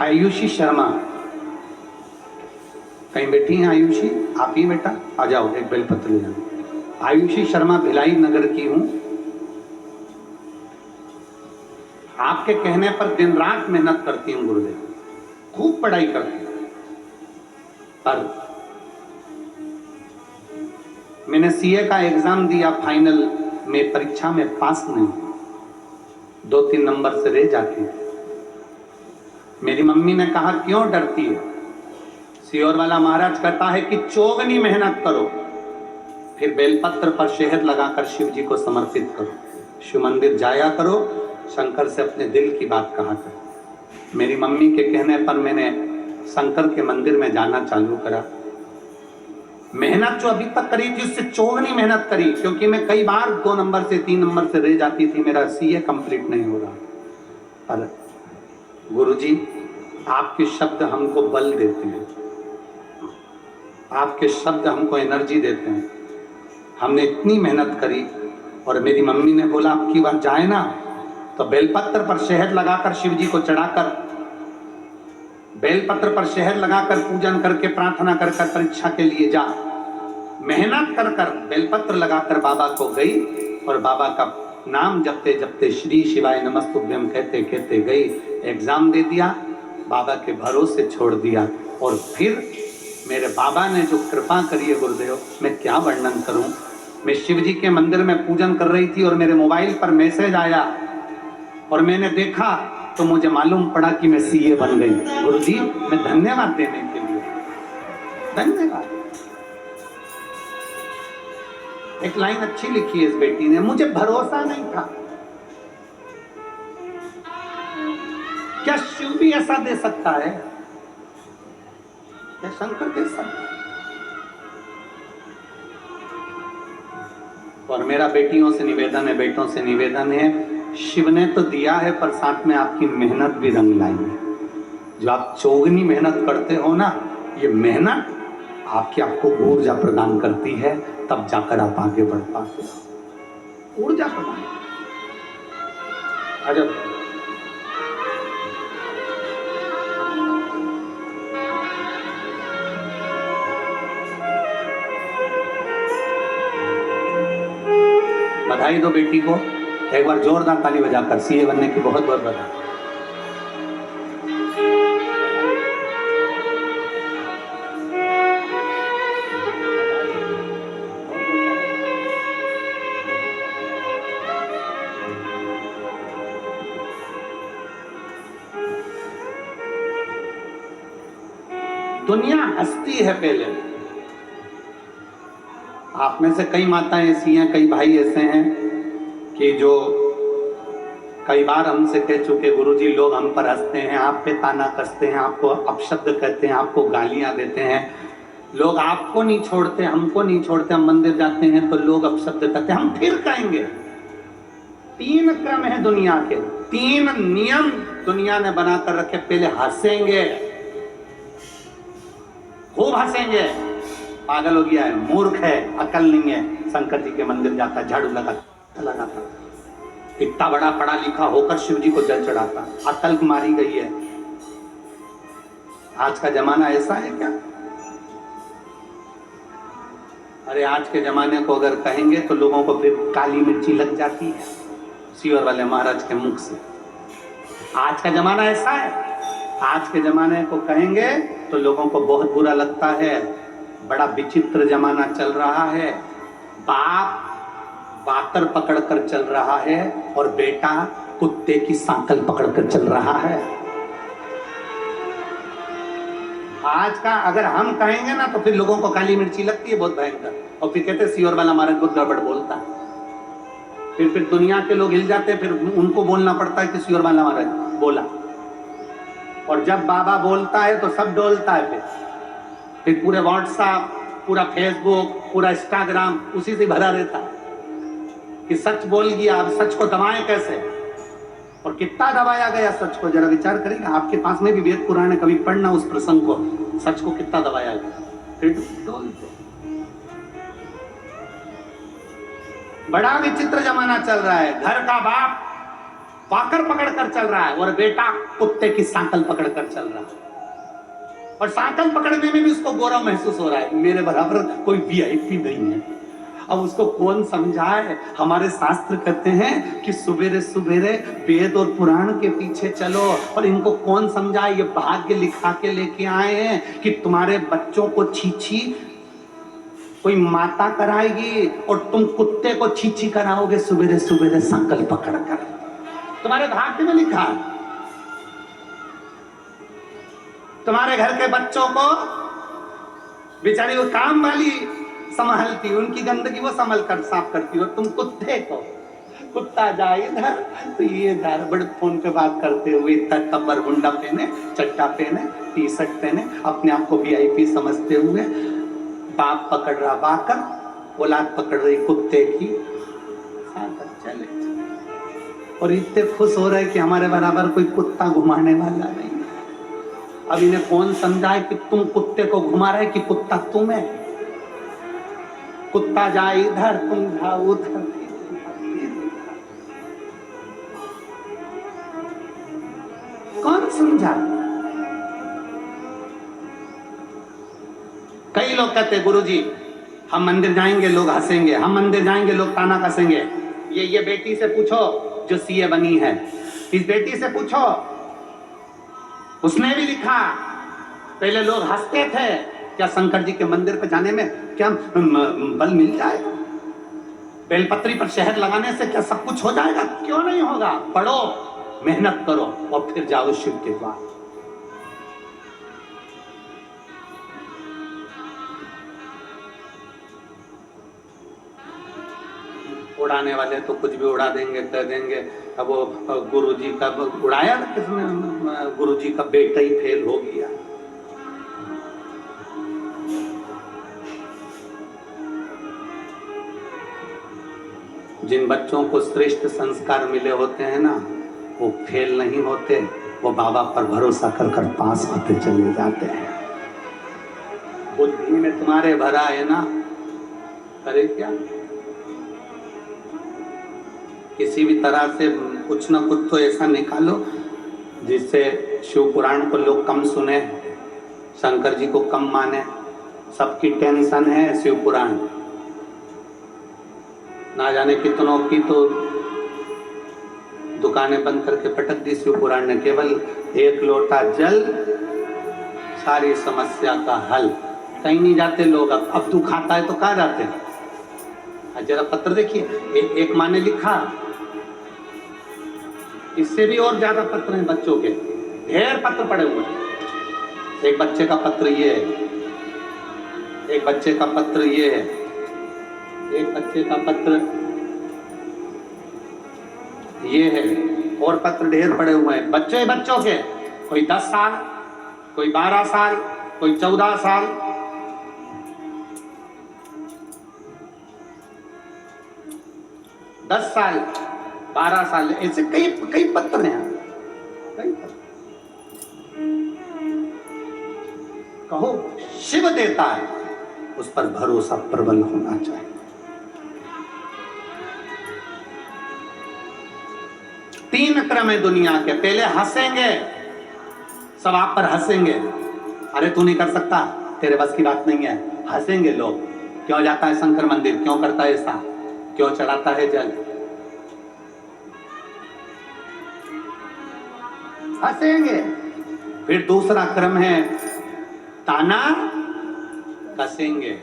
आयुषी शर्मा, कहीं बैठी हैं आयुषी? आप ही बेटा, आ जाओ, एक बेलपत्र ले जाओ। आयुषी शर्मा भिलाई नगर की हूं। आपके कहने पर दिन रात मेहनत करती हूं गुरुदेव, खूब पढ़ाई करती हूं, पर मैंने सीए का एग्जाम दिया, फाइनल में परीक्षा में पास नहीं, 2-3 नंबर से रह जाती। मेरी मम्मी ने कहा क्यों डरती है? सियोर वाला महाराज कहता है कि चौगनी मेहनत करो, फिर बेलपत्र पर शहद लगाकर शिव जी को समर्पित करो, शिव मंदिर जाया करो, शंकर से अपने दिल की बात कहा करो। मेरी मम्मी के कहने पर मैंने शंकर के मंदिर में जाना चालू करा। मेहनत जो अभी तक करी थी उससे चौगनी मेहनत करी, क्योंकि मैं कई बार 2 नंबर से 3 नंबर से रह जाती थी, मेरा सीए कंप्लीट नहीं हो रहा। पर गुरुजी आपके शब्द हमको बल देते हैं, आपके शब्द हमको एनर्जी देते हैं। हमने इतनी मेहनत करी और मेरी मम्मी ने बोला अब की बार जाए ना तो बेलपत्र पर शहद लगाकर शिव जी को चढ़ाकर, बेलपत्र पर शहद लगाकर पूजन करके प्रार्थना कर कर परीक्षा के लिए जा। मेहनत कर कर बेलपत्र लगाकर बाबा को गई और बाबा का नाम जपते जपते श्री शिवाय नमस्तुभ्यम कहते कहते गई, एग्जाम दे दिया, बाबा के भरोसे छोड़ दिया। और फिर मेरे बाबा ने जो कृपा करी है गुरुदेव, मैं क्या वर्णन करूं। मैं शिव जी के मंदिर में पूजन कर रही थी और मेरे मोबाइल पर मैसेज आया और मैंने देखा तो मुझे मालूम पड़ा कि मैं सीए बन गई। गुरुजी मैं धन्यवाद देने के लिए, धन्यवाद। एक लाइन अच्छी लिखी है इस बेटी ने, मुझे भरोसा नहीं था। क्या शिव भी ऐसा दे सकता है? क्या शंकर दे सकता है? और मेरा बेटियों से निवेदन है, बेटों से निवेदन है, शिव ने तो दिया है पर साथ में आपकी मेहनत भी रंग लाई है। जो आप चौगनी मेहनत करते हो ना, ये मेहनत आपको ऊर्जा प्रदान करती है, तब जाकर आप आगे बढ़ पाते हो। ऊर्जा प्रदान। अजब। बधाई दो बेटी को, एक बार जोरदार ताली बजाकर, सीए बनने की बहुत बहुत बधाई। दुनिया हंसती है पहले। आप में से कई माताएं ऐसी हैं, कई भाई ऐसे हैं कि जो कई बार हमसे कह चुके, गुरुजी लोग हम पर हंसते हैं, आप पे ताना कसते हैं, आपको अपशब्द कहते हैं, आपको गालियां देते हैं, लोग आपको नहीं छोड़ते, हमको नहीं छोड़ते, हम मंदिर जाते हैं तो लोग अपशब्द कहते हैं, हम फिर कहेंगे। 3 क्रम है दुनिया के, 3 नियम दुनिया ने बनाकर रखे। पहले हंसेंगे, खूब हंसेंगे, पागल हो गया है, मूर्ख है, अकल नहीं है, शंकर जी के मंदिर जाता, झाड़ू लगाता, इतना बड़ा पढ़ा लिखा होकर शिव जी को जल चढ़ाता, अकल मारी गई है। आज का जमाना ऐसा है क्या? अरे आज के जमाने को अगर कहेंगे तो लोगों को फिर काली मिर्ची लग जाती है सीवर वाले महाराज के मुख से। आज का जमाना ऐसा है, आज के जमाने को कहेंगे तो लोगों को बहुत बुरा लगता है। बड़ा विचित्र जमाना चल रहा है। बाप बातर पकड़कर चल रहा है और बेटा कुत्ते की सांकल पकड़कर चल रहा है। आज का अगर हम कहेंगे ना तो फिर लोगों को काली मिर्ची लगती है, बहुत भयंकर, और फिर कहते सीवर वाला महाराज बहुत गड़बड़ बोलता है। फिर दुनिया के लोग हिल जाते हैं, फिर उनको बोलना पड़ता है कि सीवर वाला महाराज बोला। और जब बाबा बोलता है तो सब डोलता है। फिर पूरे व्हाट्सएप, पूरा फेसबुक, पूरा इंस्टाग्राम उसी से भरा रहता है कि सच बोल गया, अब सच को दबाएं कैसे, और कितना दबाया गया सच को। जरा विचार करेंगे, आपके पास में भी वेद पुराण है, कभी पढ़ना उस प्रसंग को, सच को कितना दबाया गया। फिर बड़ा विचित्र जमाना चल रहा है। घर का बाप पाकर पकड़कर चल रहा है और बेटा कुत्ते की सांकल पकड़कर चल रहा है, और सांकल पकड़ने में भी उसको गौरव महसूस हो रहा है, मेरे बराबर कोई वीआईपी नहीं है। अब उसको कौन समझाए? हमारे शास्त्र कहते हैं कि सुबेरे सुबेरे वेद और पुराण के पीछे चलो, और इनको कौन समझाए? ये भाग्य लिखा के लेके आए हैं कि तुम्हारे बच्चों को छीछी कोई माता कराएगी और तुम कुत्ते को छीछी कराओगे सुबेरे सुबेरे सांकल पकड़कर। तुम्हारे भाग्य में लिखा है। तुम्हारे घर के बच्चों को बेचारी वो काम वाली संभालती, उनकी गंदगी वो संभल कर साफ करती, और तुम कुत्ते को, कुत्ता जाए इधर तो ये इधर, बड़े फोन पे बात करते हुए तब्बर गुंडा पहने, चट्टा पहने, टी शर्ट पहने, अपने आप को वीआईपी समझते हुए बाप पकड़ रहा बाकर, औलाद पकड़ रही कुत्ते की, चले और इतने खुश हो रहे कि हमारे बराबर कोई कुत्ता घुमाने वाला नहीं। अब इन्हें कौन समझाए कि तुम कुत्ते को घुमा रहे कि कुत्ता तुम है। कुत्ता जाए इधर, तुम जाओ उधर। कौन समझा? कई लोग कहते गुरुजी हम मंदिर जाएंगे लोग हंसेंगे, हम मंदिर जाएंगे लोग ताना कसेंगे। ये बेटी से पूछो जो सीए बनी है, इस बेटी से पूछो, उसने भी लिखा। पहले लोग हंसते थे, क्या शंकर जी के मंदिर पे जाने में क्या बल मिल जाएगा? बेलपत्री पर शहद लगाने से क्या सब कुछ हो जाएगा? क्यों नहीं होगा? पढ़ो, मेहनत करो और फिर जाओ शिव के द्वार। उड़ाने वाले तो कुछ भी उड़ा देंगे, कह देंगे अब वो गुरुजी का उड़ाया किसने? गुरुजी का बेटा ही फेल हो गया। जिन बच्चों को श्रेष्ठ संस्कार मिले होते हैं ना, वो फेल नहीं होते, वो बाबा पर भरोसा कर कर पास होते चले जाते हैं। बुद्धि में तुम्हारे भरा है ना, करे क्या? किसी भी तरह से कुछ ना कुछ तो ऐसा निकालो जिससे शिव पुराण को लोग कम सुने, शंकर जी को कम माने। सबकी टेंशन है शिव पुराण, ना जाने कितनों की तो दुकानें बंद करके पटक दी शिव पुराण ने। केवल एक लोटा जल, सारी समस्या का हल। कहीं नहीं जाते लोग। अब दुख आता है तो कहाँ जाते हैं? जरा पत्र देखिए, एक माँ ने लिखा, इससे भी और ज्यादा पत्र हैं बच्चों के, ढेर पत्र पड़े हुए हैं। एक बच्चे का पत्र ये है, एक बच्चे का पत्र ये है, एक बच्चे का पत्र ये है, और पत्र ढेर पड़े हुए हैं बच्चों के। कोई 10 साल, कोई 12 साल, कोई 14 साल। दस साल, 12 साल, ऐसे कई पत्र हैं। कई पत्र। कहो शिव देता है, उस पर भरोसा प्रबल होना चाहिए। तीन क्रम है दुनिया के। पहले हंसेंगे, सब आप पर हंसेंगे, अरे तू नहीं कर सकता, तेरे बस की बात नहीं है। हंसेंगे लोग, क्यों जाता है शंकर मंदिर, क्यों करता है ऐसा, क्यों चढ़ाता है जल, हंसेंगे। फिर दूसरा क्रम है ताना कसेंगे,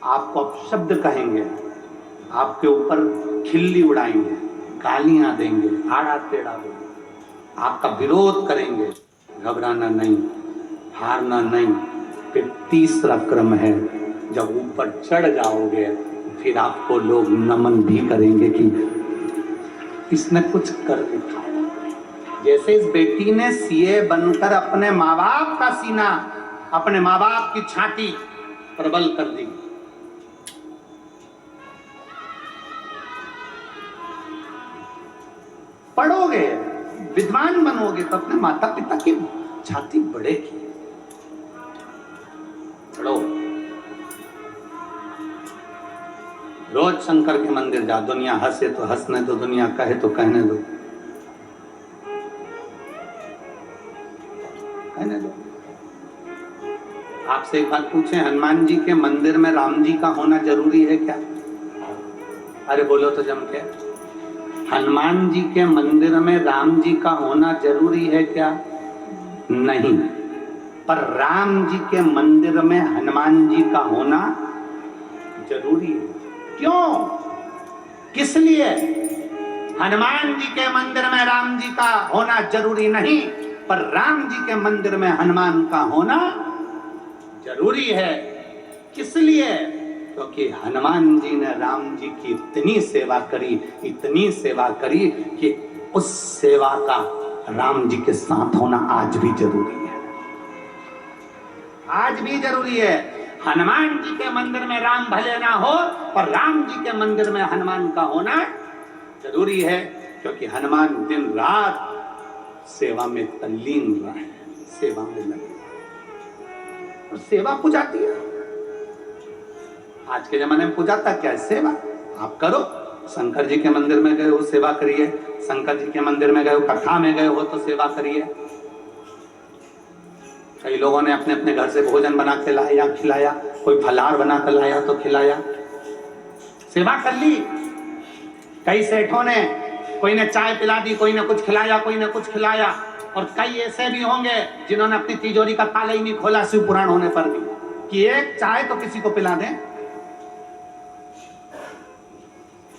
आपको अपशब्द कहेंगे, आपके ऊपर खिल्ली उड़ाएंगे, गालियां देंगे, आड़ा टेढ़ा देंगे, आपका विरोध करेंगे। घबराना नहीं, हारना नहीं। फिर तीसरा क्रम है, जब ऊपर चढ़ जाओगे फिर आपको लोग नमन भी करेंगे कि इसने कुछ कर दिखाया। जैसे इस बेटी ने सीए बनकर अपने माँ बाप का सीना, अपने माँ बाप की छाती प्रबल कर दी। पढ़ोगे, विद्वान बनोगे तो अपने माता पिता की छाती बढ़ेगी। पढ़ो, रोज शंकर के मंदिर जाओ। दुनिया हंसे तो हंसने दो, दुनिया कहे तो कहने दो, कहने दो। आपसे एक बात पूछें, हनुमान जी के मंदिर में राम जी का होना जरूरी है क्या? अरे बोलो तो जम के। हनुमान जी के मंदिर में राम जी का होना जरूरी है क्या? नहीं। पर राम जी के मंदिर में हनुमान जी का होना जरूरी है। क्यों? किस लिए? हनुमान जी के मंदिर में राम जी का होना जरूरी नहीं, पर राम जी के मंदिर में हनुमान का होना जरूरी है। किस लिए? क्योंकि हनुमान जी ने राम जी की इतनी सेवा करी, इतनी सेवा करी कि उस सेवा का राम जी के साथ होना आज भी जरूरी है। आज भी जरूरी है। हनुमान जी के मंदिर में राम भले ना हो, पर राम जी के मंदिर में हनुमान का होना जरूरी है, क्योंकि हनुमान दिन रात सेवा में तल्लीन रहा है, सेवा में लगे और सेवा पूजाती है। आज के जमाने में पूजाता क्या है? सेवा। आप करो, शंकर जी के मंदिर में गए हो सेवा करिए, शंकर जी के मंदिर में गए हो, कथा में गए हो तो सेवा करिए। कई लोगों ने अपने अपने घर से भोजन बना के लाया, खिलाया, कोई फलाहार बना कर लाया तो खिलाया, सेवा कर ली। कई सेठों ने, कोई ने चाय पिला दी, कोई ने कुछ खिलाया, कोई ने कुछ खिलाया। और कई ऐसे भी होंगे जिन्होंने अपनी तिजोरी का ताला ही नहीं खोला शिव पुराण होने पर भी, कि एक चाय तो किसी को पिला दें।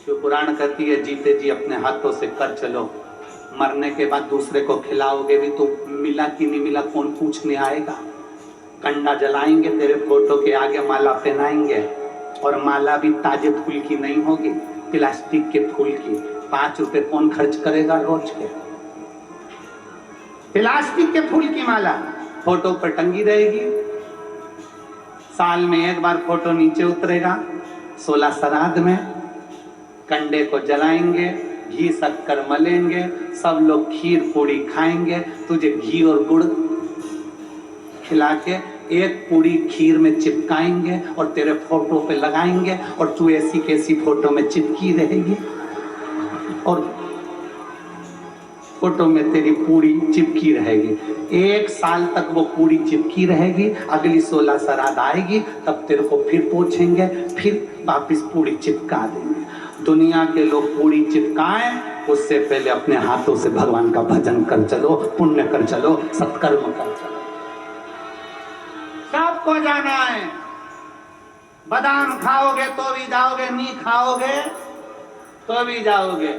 शिव पुराण कहती है जीते जी अपने हाथों से कर चलो, मरने के बाद दूसरे को खिलाओगे भी तो मिला कि नहीं मिला कौन पूछने आएगा। कंडा जलाएंगे, तेरे फोटो के आगे माला पहनाएंगे, और माला भी ताजे फूल की नहीं होगी, प्लास्टिक के फूल की। 5 रुपए कौन खर्च करेगा रोज के? प्लास्टिक के फूल की माला फोटो पर टंगी रहेगी, साल में एक बार फोटो नीचे उतरेगा। 16 श्राद्ध में कंडे को जलाएंगे, घी शक्कर मलेंगे, सब लोग खीर पूड़ी खाएंगे, तुझे घी और गुड़ खिला के एक पूड़ी खीर में चिपकाएंगे और तेरे फोटो पे लगाएंगे, और तू ऐसी कैसी फोटो में चिपकी रहेगी, और फोटो में तेरी पूड़ी चिपकी रहेगी। 1 साल तक वो पूड़ी चिपकी रहेगी, अगली 16 श्राद्ध आएगी तब तेरे को फिर पोंछेंगे, फिर वापिस पूड़ी चिपका देंगे। दुनिया के लोग पूड़ी चिपकाएं, उससे पहले अपने हाथों से भगवान का भजन कर चलो, पुण्य कर चलो, सत्कर्म कर चलो। सबको जाना है। बादाम खाओगे तो भी जाओगे, नहीं खाओगे तो भी जाओगे।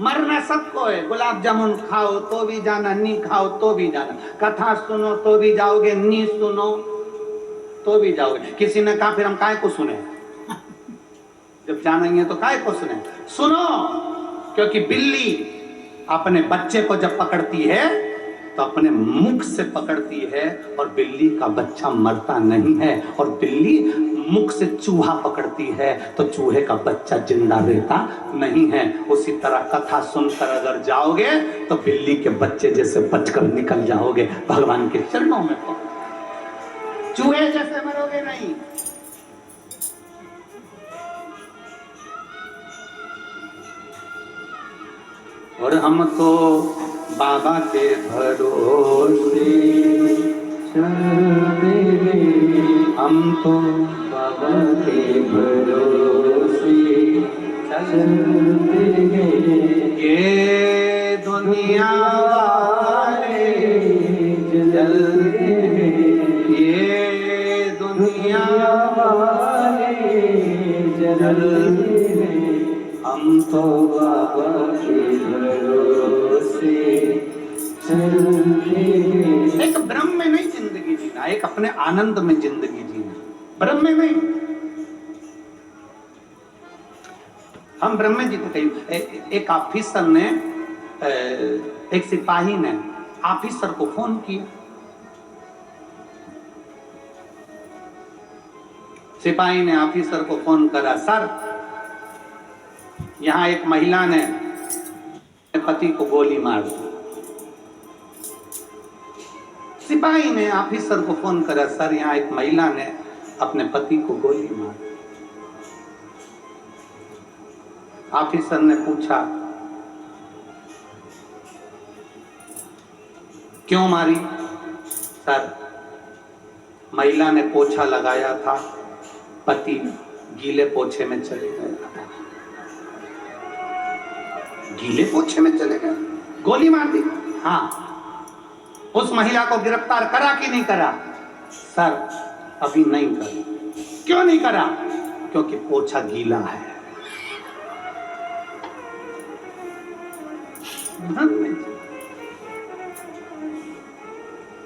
मरना सबको है। गुलाब जामुन खाओ तो भी जाना, नहीं खाओ तो भी जाना। कथा सुनो तो भी जाओगे, नहीं सुनो तो भी जाओगे। किसी ने कहा फिर हम काहे को सुने? जब जाना ही है तो काहे को सुने? सुनो, क्योंकि बिल्ली अपने बच्चे को जब पकड़ती है तो अपने मुख से पकड़ती है, और बिल्ली का बच्चा मरता नहीं है। और बिल्ली मुख से चूहा पकड़ती है तो चूहे का बच्चा जिंदा रहता नहीं है। उसी तरह कथा सुनकर अगर जाओगे तो बिल्ली के बच्चे जैसे बचकर निकल जाओगे, भगवान के चरणों में चूहे जैसे मरोगे नहीं। और हम तो बाबा के भरोसे चलते हैं, हम तो बाबा के भरोसे चलते हैं। ये दुनिया वाले जलते हैं, ये दुनिया वाले जलते हैं, हम तो बाबा के भरोसे चलते हैं। एक ब्रह्म में नहीं जिंदगी जीना, एक अपने आनंद में जिंदगी जीना, ब्रह्म में नहीं। हम ब्रह्म में जीते। एक ऑफिसर ने, एक सिपाही ने ऑफिसर को फोन किया। सिपाही ने ऑफिसर को फोन करा, सर यहां एक महिला ने पति को गोली मार दी। सिपाही ने ऑफिसर को फोन करा, सर यहां एक महिला ने अपने पति को गोली मार दी। ऑफिसर ने पूछा क्यों मारी? सर महिला ने पोछा लगाया था, पति गीले पोछे में चले गए। गीले पोछे में चले गए, गोली मार दी। हाँ, उस महिला को गिरफ्तार करा कि नहीं करा? सर अभी नहीं करा। क्यों नहीं करा? क्योंकि पोछा गीला है।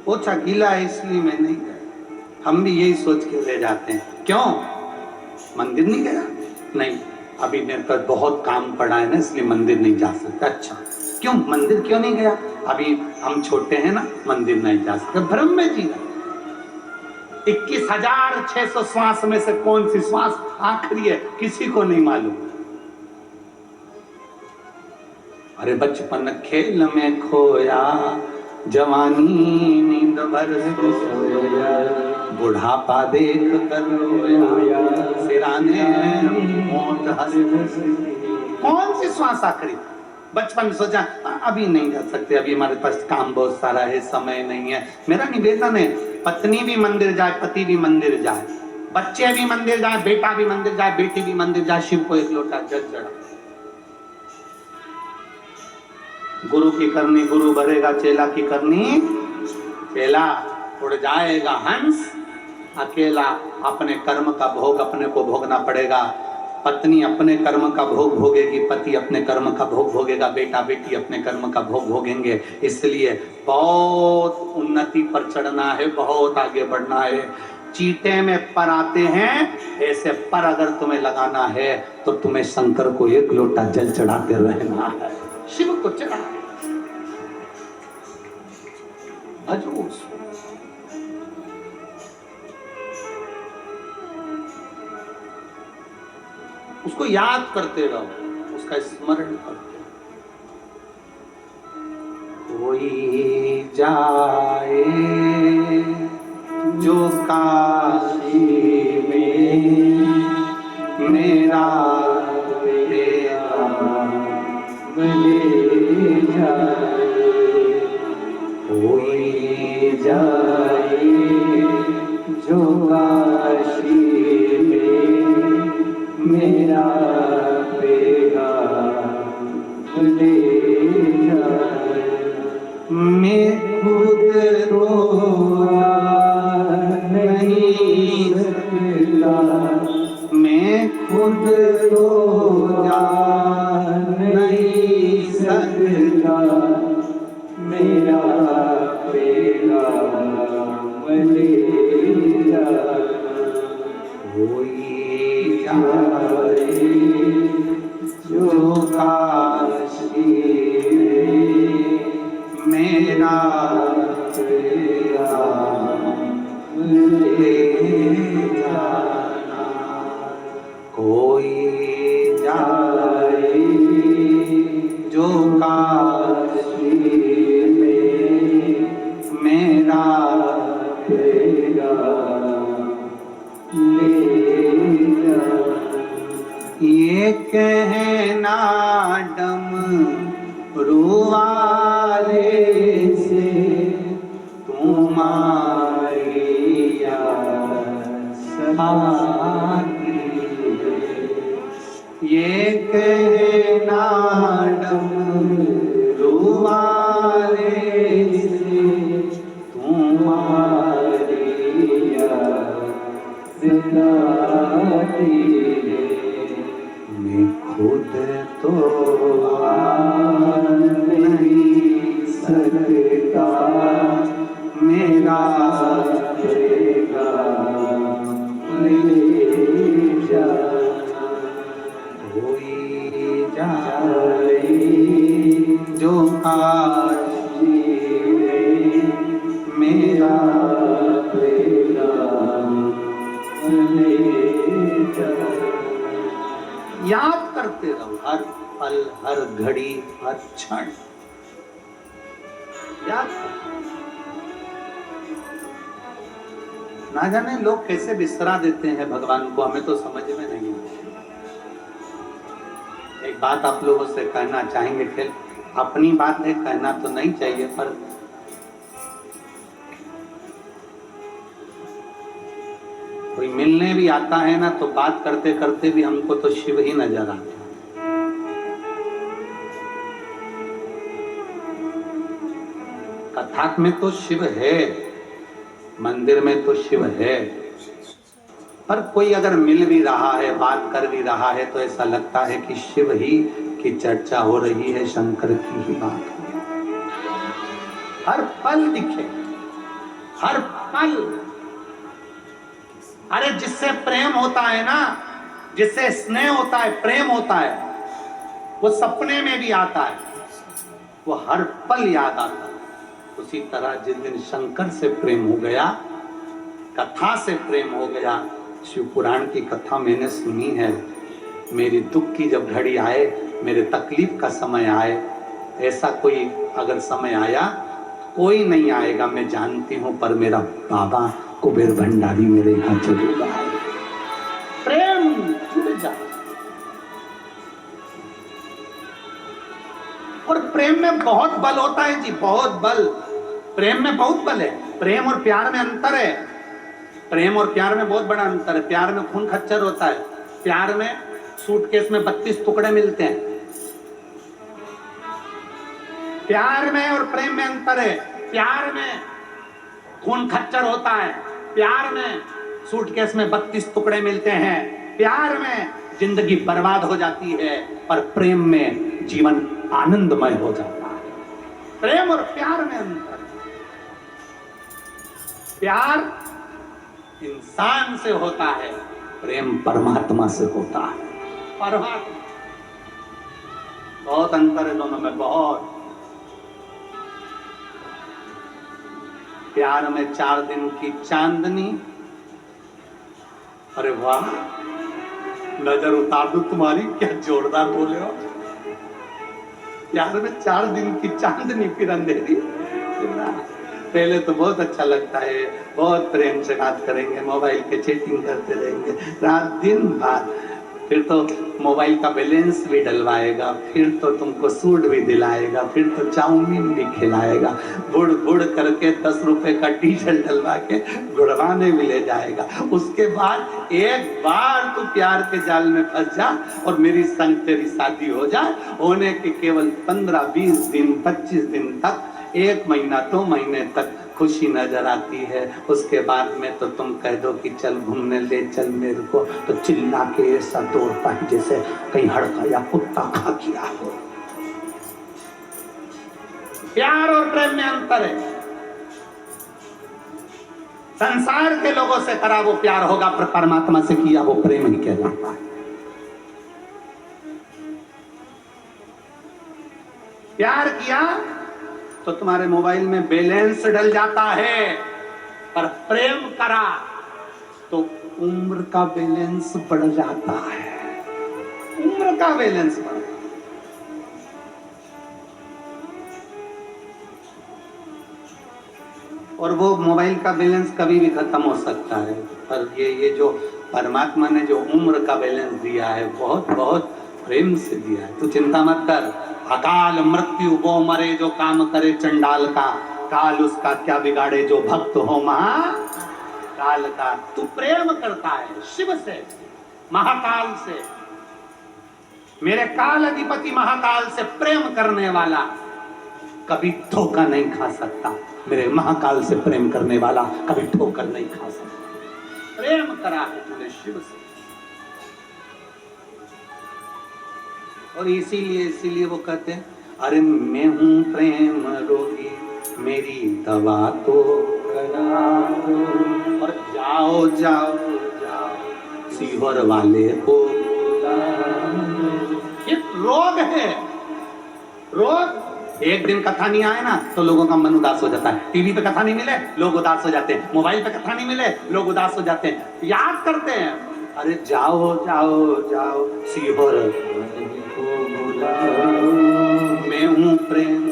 पोछा गीला है इसलिए मैं नहीं गया। हम भी यही सोच के रह जाते हैं, क्यों मंदिर नहीं गया? नहीं, अभी मेरे पर बहुत काम पड़ा है ना, इसलिए मंदिर नहीं जा सकता। अच्छा, क्यों मंदिर क्यों नहीं गया? अभी हम छोटे हैं ना, मंदिर नहीं जा सकते। भ्रम में जीना। 21,600 श्वास में से कौन सी श्वास आखिरी है, किसी को नहीं मालूम। अरे बचपन खेल में खोया, जवानी नींद भर सोया, बुढ़ापा देख कर रोया, सिराने मौत हंस हंस। कौन सी श्वास आखिरी? बचपन में सोचा अभी नहीं जा सकते, अभी हमारे पास काम बहुत सारा है, समय नहीं है। मेरा निवेदन है, पत्नी भी मंदिर जाए, पति भी मंदिर जाए, बच्चे भी मंदिर जाए, बेटा भी मंदिर जाए, बेटी भी मंदिर जाए, शिव को एक लोटा जल चढ़ा। गुरु की करनी गुरु भरेगा, चेला की करनी चेला। उड़ जाएगा हंस अकेला, अपने कर्म का भोग अपने को भोगना पड़ेगा। पत्नी अपने कर्म का भोग भोगेगी, पति अपने कर्म का भोग भोगेगा, बेटा बेटी अपने कर्म का भोग भोगेंगे। इसलिए बहुत उन्नति पर चढ़ना है, बहुत आगे बढ़ना है। चीटे में पर आते हैं, ऐसे पर अगर तुम्हें लगाना है तो तुम्हें शंकर को एक लोटा जल चढ़ाते रहना है, शिव को चढ़ा भजो उसको। उसको याद करते रहो, उसका स्मरण करते रहो। कोई जाए जो काशी में, मेरा ले जाए। कोई जाए जो काशी में, मेरा पैगाम ले जाए। मैं खुद रोया नहीं सकता, मैं खुद रोया नहीं सकता, मेरा पैगाम ले जाए। कोई जाए जो काशी में, मेरा पैगाम ले जाना। कोई जाए जो काशी में, मेरा पैगाम ले जाना। ये कहना डमरू वाले से तुम्हारी याद आती है। ये कहना डमरू वाले से तुम्हारी याद आती है। मैं खुद तो आ नहीं सकता, मेरा पैगाम ले जाना। कोई जाए जो काशी में, मेरा पैगाम ले जाना। याद करते रहो, हर पल हर घड़ी हर क्षण याद करो। ना जाने लोग कैसे बिसरा देते हैं भगवान को, हमें तो समझ में नहीं आता। एक बात आप लोगों से कहना चाहेंगे, फिर अपनी बात है, कहना तो नहीं चाहिए, पर कोई मिलने भी आता है ना, तो बात करते करते भी हमको तो शिव ही नजर आता है। कथा में तो शिव है, मंदिर में तो शिव है, पर कोई अगर मिल भी रहा है, बात कर भी रहा है, तो ऐसा लगता है कि शिव ही की चर्चा हो रही है, शंकर की ही बात हो रही है। हर पल दिखे, हर पल। अरे जिससे प्रेम होता है ना, जिससे स्नेह होता है, प्रेम होता है, वो सपने में भी आता है, वो हर पल याद आता है। उसी तरह जिस दिन शंकर से प्रेम हो गया, कथा से प्रेम हो गया। शिव पुराण की कथा मैंने सुनी है। मेरी दुख की जब घड़ी आए, मेरे तकलीफ का समय आए, ऐसा कोई अगर समय आया, कोई नहीं आएगा मैं जानती हूं, पर मेरा बाबा कुबेर भंडारी मेरे यहाँ जरूर आए। प्रेम जुड़ जाए। और प्रेम में बहुत बल होता है जी, बहुत बल। प्रेम में बहुत बल है। प्रेम और प्यार में अंतर है। प्रेम और प्यार में बहुत बड़ा अंतर है। प्यार में खून खच्चर होता है। प्यार में सूटकेस में 32 टुकड़े मिलते हैं। प्यार में और प्रेम में अंतर है। प्यार में खून खच्चर होता है। प्यार में सूटकेस में 32 टुकड़े मिलते हैं। प्यार में जिंदगी बर्बाद हो जाती है, पर प्रेम में जीवन आनंदमय हो जाता है। प्रेम और प्यार में अंतर। प्यार इंसान से होता है, प्रेम परमात्मा से होता है। परमात्मा, बहुत अंतर है दोनों में, बहुत। प्यार में 4 दिन की चांदनी, अरे वाह, नजर उतार दूं तुम्हारी, क्या जोरदार बोले हो। प्यार में 4 दिन की चांदनी, फिर अंधेरी। पहले तो बहुत अच्छा लगता है, बहुत प्रेम से बात करेंगे, मोबाइल पे चैटिंग करते रहेंगे रात दिन बाद। फिर तो मोबाइल का बैलेंस भी डलवाएगा, फिर तो तुमको सूट भी दिलाएगा, फिर तो चाउमीन भी खिलाएगा, बुड़ बुड़ करके 10 रुपए का टी-शर्ट डलवा के गुड़वाने भी ले जाएगा। उसके बाद एक बार तू प्यार के जाल में फंस जा और मेरी संग तेरी शादी हो जाए, होने के केवल 15-20 दिन 25 दिन तक, 1 महीना 2 महीने तक खुशी नजर आती है। उसके बाद में तो तुम कह दो कि चल घूमने ले चल मेरे को, तो चिल्ला के ऐसा दौड़ता है जैसे कहीं हड़का या कुत्ता खा गया हो। प्यार और प्रेम में अंतर है। संसार के लोगों से करा वो प्यार होगा, पर परमात्मा से किया वो प्रेम ही कहलाता है। प्यार किया तो तुम्हारे मोबाइल में बैलेंस डल जाता है, पर प्रेम करा तो उम्र का बैलेंस बढ़ जाता है। उम्र का बैलेंस बढ़। और वो मोबाइल का बैलेंस कभी भी खत्म हो सकता है, पर ये जो परमात्मा ने जो उम्र का बैलेंस दिया है, बहुत बहुत प्रेम से दिया है। तू चिंता मत कर। अकाल मृत्यु वो मरे जो काम करे चंडाल का, काल उसका क्या बिगाड़े जो भक्त हो महाकाल का। तू प्रेम करता है शिव से, महाकाल से, मेरे काल अधिपति महाकाल से प्रेम करने वाला कभी धोखा नहीं खा सकता। मेरे महाकाल से प्रेम करने वाला कभी ठोकर नहीं खा सकता। प्रेम करा है तूने शिव से। और इसीलिए वो कहते हैं, अरे मैं हूं प्रेम रोगी, मेरी दवा तो करा दो। और जाओ जाओ जाओ सीवर वाले को, ये रोग है। रोग। एक दिन कथा नहीं आए ना तो लोगों का मन उदास हो जाता है। टीवी पे कथा नहीं मिले लोग उदास हो जाते हैं। मोबाइल पे कथा नहीं मिले लोग उदास हो जाते हैं। याद करते हैं, अरे जाओ जाओ जाओ सीहोर मैं हूं प्रेम।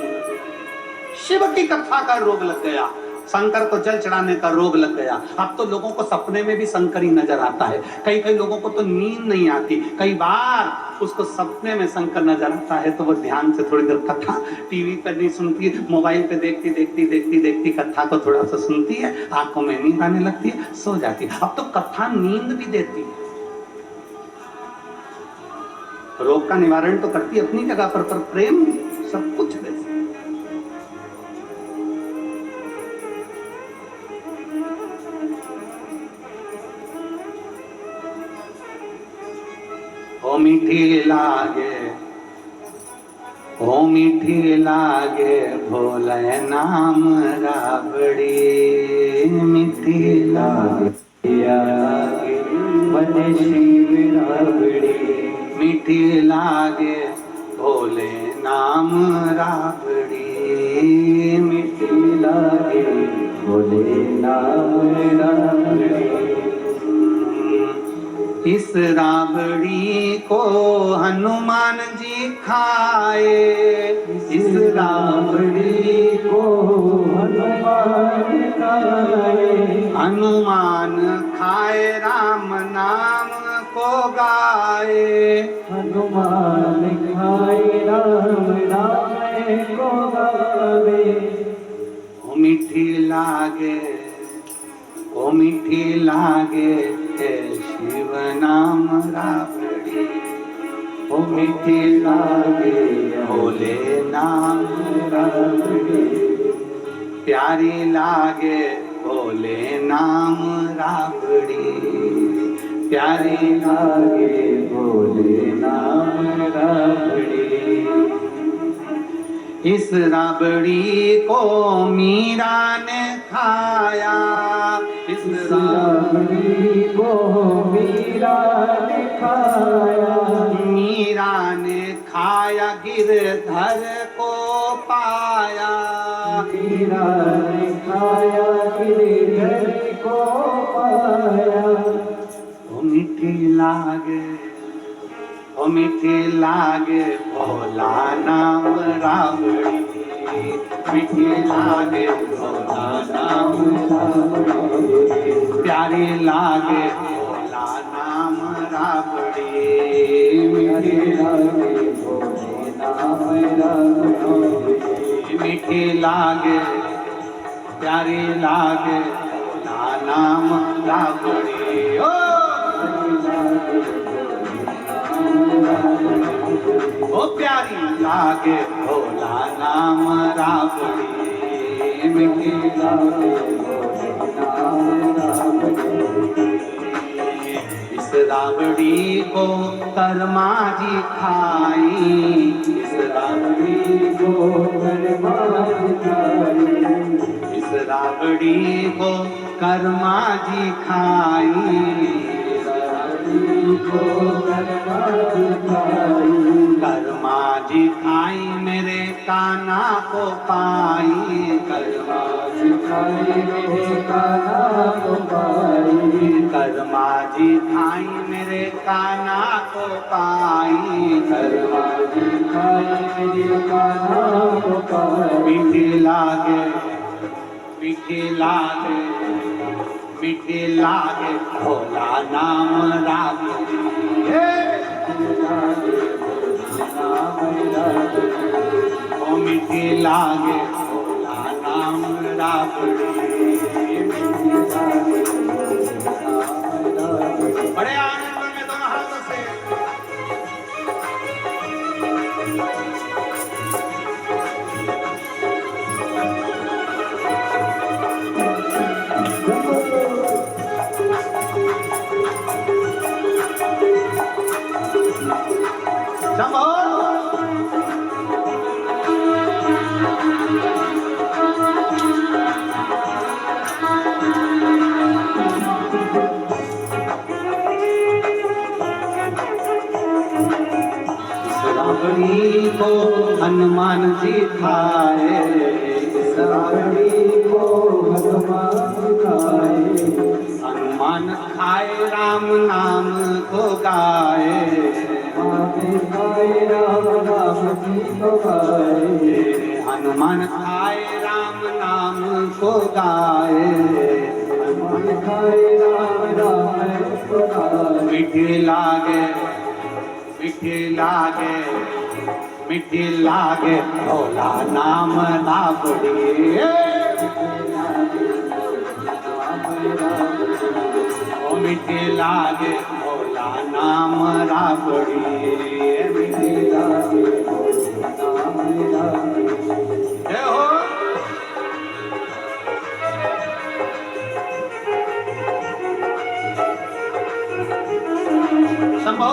शिव की कथा का रोग लग गया, शंकर को जल चढ़ाने का रोग लग गया। अब तो लोगों को सपने में भी शंकर ही नजर आता है। कई लोगों को तो नींद नहीं आती, कई बार उसको सपने में शंकर नजर आता है, तो वो ध्यान से थोड़ी देर कथा टीवी पर नहीं सुनती, मोबाइल पे देखती कथा को थोड़ा सा सुनती है, आंखों में नींद आने लगती है, सो जाती है। अब तो कथा नींद भी देती है। रोग का निवारण तो करती है अपनी जगह पर प्रेम सब कुछ दे। ओ मीठी लागे भोले नाम राबड़ी, मीठी लागे बने शिव राबड़ी, मीठी लागे भोले नाम राबड़ी, मीठी लागे भोले नाम राबड़ी। इस राबड़ी को हनुमान जी खाए, इस राबड़ी को हनुमान खाए, हनुमान खाए राम नाम को गाए, हनुमान खाए राम नाम को गावे। ओ मीठी लागे, ओ मीठी लागे शिव नाम राबड़ी, ओ मीठी लागे भोले नाम राबड़ी, प्यारी लागे भोले नाम राबड़ी, प्यारी लागे भोले नाम राबड़ी। इस राबड़ी को मीरा ने खाया, इस राबड़ी को मीरा ने खाया, मीरा ने खाया गिरधर को पाया, मीरा ने खाया गिरधर को पाया। ओ मीठी लागे, ओ मीठी लागे भोला नाम राबड़ी, मीठी लागे भोला नाम राबड़ी, प्यारी लागे भोला नाम राबड़ी, मीठी लागे भोले नाम राबड़ी, मीठी लागे प्यारी लागे भोला नाम राबड़ी। ओ प्यारी लागे भोला नाम राबड़ी, मीठी लागे भोला नाम राबड़ी। इस राबड़ी को कर्मा जी खाई, इस राबड़ी को कर्मा जी खाई, इस राबड़ी को कर्मा जी खाई, कर्मा जी खाई मेरे कान्हा को पाई, कर्मा जी खाई मेरे कान्हा को पाई, कर्मा जी खाई मेरे कान्हा को पाई, कर्मा जी खाई मेरे कान्हा को पाई। मीठी लागे, मीठी लागे, मीठी लागे भोला नाम राबड़ी, ओ मीठी लागे भोला नाम राबड़ी, बड़े आनंद में दोनों हाथों से राबड़ी को हनुमान जी खाए, इस राबड़ी को हनुमान खाए, हनुमान खाए राम नाम को गाए, खाए राम नाम जी को गाए, हनुमान खाए राम नाम को गाए, हनुमान खाए राम नाम को गाए। मीठी लागे, मीठी लागे, मीठी लागे भोला नाम राबड़ी, ओ मीठी लागे भोला नाम राबड़ी, मीठी लागे भोला नाम राबड़ी। जय हो। शंभो।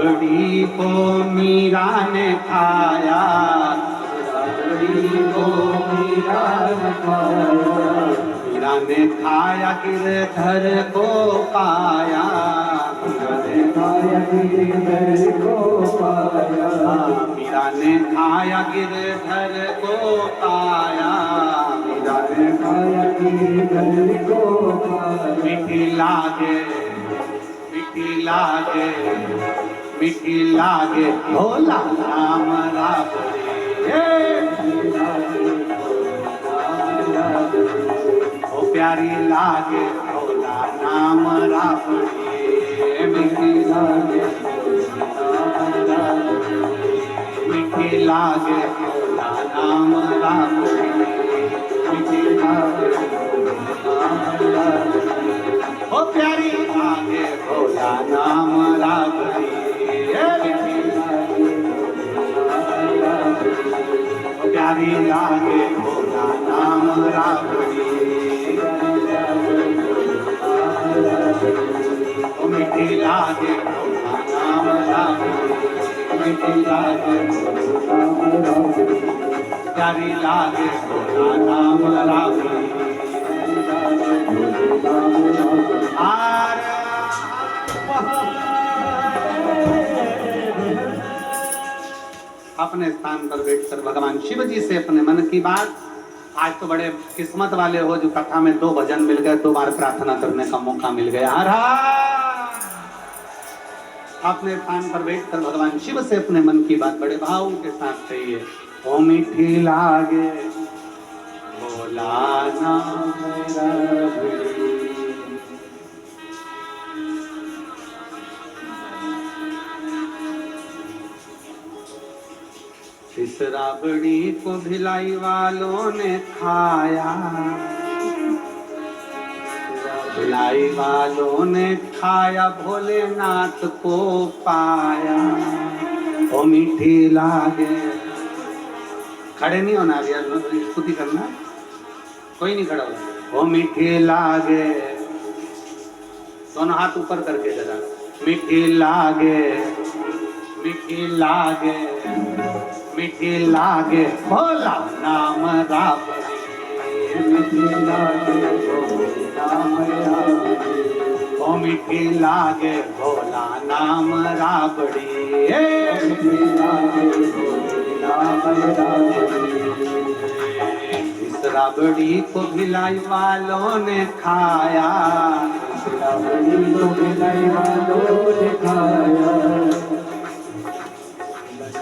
राबड़ी को मीरा ने खाया, राबड़ी को मीरा ने खाया, मीरा ने खाया गिरधर को पाया, मीरा ने खाया गिरधर को पाया, मीरा ने खाया गिरधर को पाया, मीरा ने खाया गिरधर को पाया। मीठी लागे मीठी लागे मीठी लागे भोला नाम राबड़ी, ओ प्यारी लागे भोला नाम राबड़ी, मीठी लागे मीठी लागे भोला नाम राबड़ी, मीठी लागे ओ प्यारी लागे भोला नाम राबड़ी, प्यारी लागे भोला नाम राबड़ी, ओ मीठी लागे भोला नाम राबड़ी, मीठी लागे भोला नाम राबड़ी, प्यारी लागे भोला नाम राबड़ी। अपने स्थान पर बैठकर भगवान शिव जी से अपने मन की बात। आज तो बड़े किस्मत वाले हो जो कथा में 2 भजन मिल गए, 2 बार प्रार्थना करने का मौका मिल गया। अपने स्थान पर बैठकर भगवान शिव से अपने मन की बात बड़े भाव के साथ कहिए। ओ मीठी लागे भोला नाम राबड़ी, इस राबड़ी को भिलाई वालों ने खाया, भिलाई वालों ने खाया भोलेनाथ को पाया। ओ मीठी लागे, खड़े नहीं होना यार, स्तुति करना, कोई नहीं खड़ा हो। ओ मीठी लागे, दोनों हाथ ऊपर करके जरा, मीठी लागे मीठी लागे मीठी लागे भोला नाम राबड़ी, मीठी लागे भोला नाम राबड़ी, ओ मीठी लागे भोला नाम राबड़ी, मीठी लागे भोला नाम राबड़ी। इस राबड़ी को भिलाई वालों ने खाया, इस राबड़ी को भिलाई वालों ने खाया,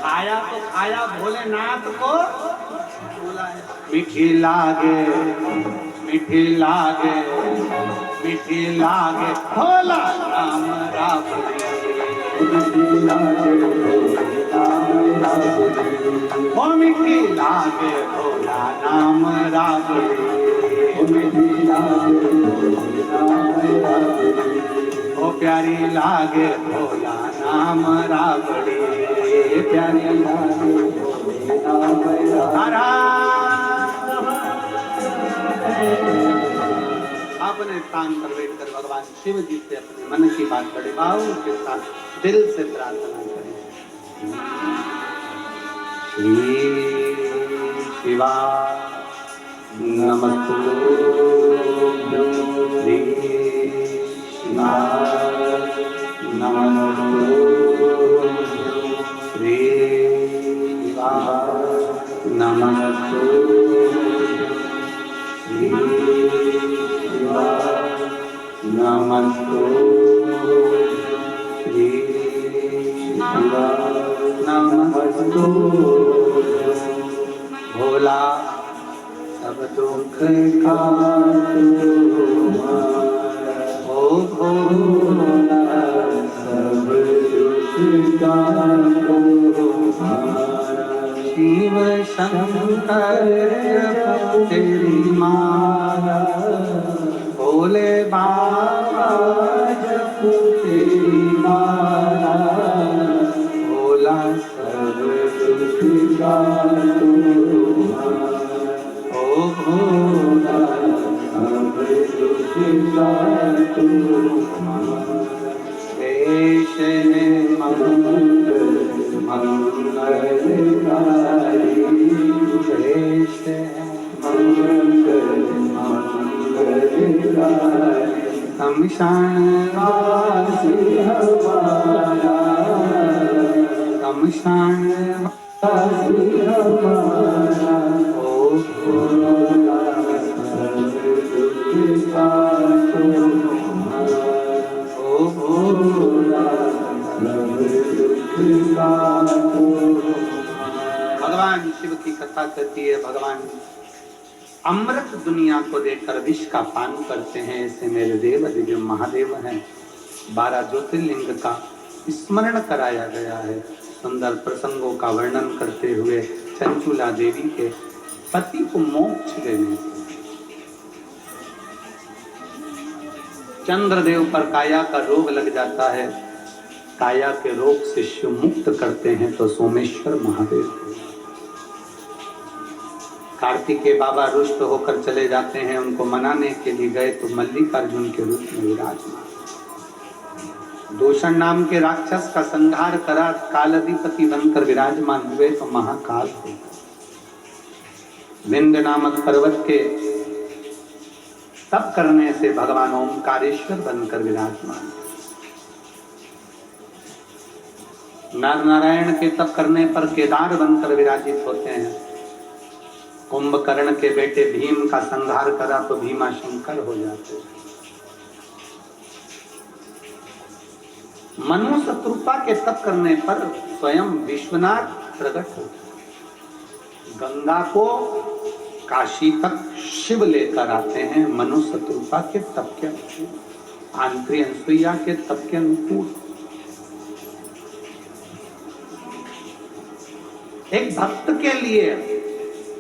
खाया तो खाया भोलेनाथ को बुलाया। मीठी लागे मीठी लागे मीठी लागे भोला नाम राबड़ी, मीठी लागे भोला नाम राबड़ी, ओ मीठी लागे भोला नाम राबड़ी, ओ मीठी लागे भोला नाम राबड़ी, ओ प्यारी लागे भोला नाम राबड़ी, प्यारी लागे भोला नाम राबड़ी। अपने स्थान पर बैठकर भगवान शिव जी से अपने मन की बात बड़े भाव के साथ दिल से प्रार्थना करें। श्री शिवा नमस्तुभ्यं, श्री शिवा नमस्तुभ्यं, श्री शिवा नमस्तुभ्यं, श्री शिवा नमस्तुभ्यं, श्री शिवा नमस्तुभ्यं। भोला सब दुख का ओ भोला सब दुख का शिव शंकर तेरी माला, भोले बाबा जप तेरी माला, भोला सब दुख का ओ भोला सब दुख का देश है श्रेष्ठ कमशान वासी हमारा, कमशान वासी हमारा, ओ भोला ओ भोला भगवान शिव की कथा करती है। भगवान अमृत दुनिया को देखकर विष का पान करते हैं। ऐसे मेरे देव दिव्य महादेव हैं। 12 ज्योतिर्लिंग का स्मरण कराया गया है। सुंदर प्रसंगों का वर्णन करते हुए चंचुला देवी के पति को मोक्ष देने, चंद्रदेव पर काया का रोग लग जाता है। काया के रोग से शिव मुक्त करते हैं तो सोमेश्वर महादेव। कार्तिकेय बाबा रुष्ट होकर चले जाते हैं। उनको मनाने के लिए गए तो मल्लिकार्जुन के रूप में विराजमान। दूषण नाम के राक्षस का संहार करा, कालाधिपति बनकर विराजमान हुए तो महाकाल हो। विंध्य नामक पर्वत के तप करने से भगवान ओमकारेश्वर बनकर विराजमान। नर नारायण के तप करने पर केदार बनकर विराजित होते हैं। कुंभकर्ण के बेटे भीम का संहार करा तो भीमा शंकर हो जाते हैं। मनु शत्रुपा के तप करने पर स्वयं विश्वनाथ प्रकट होते। गंगा को काशी तक शिव लेकर आते हैं। मनु शत्रुपा के तप के अनुकूल, आंत्री अनसुईया के तप के अनुकूल। एक भक्त के लिए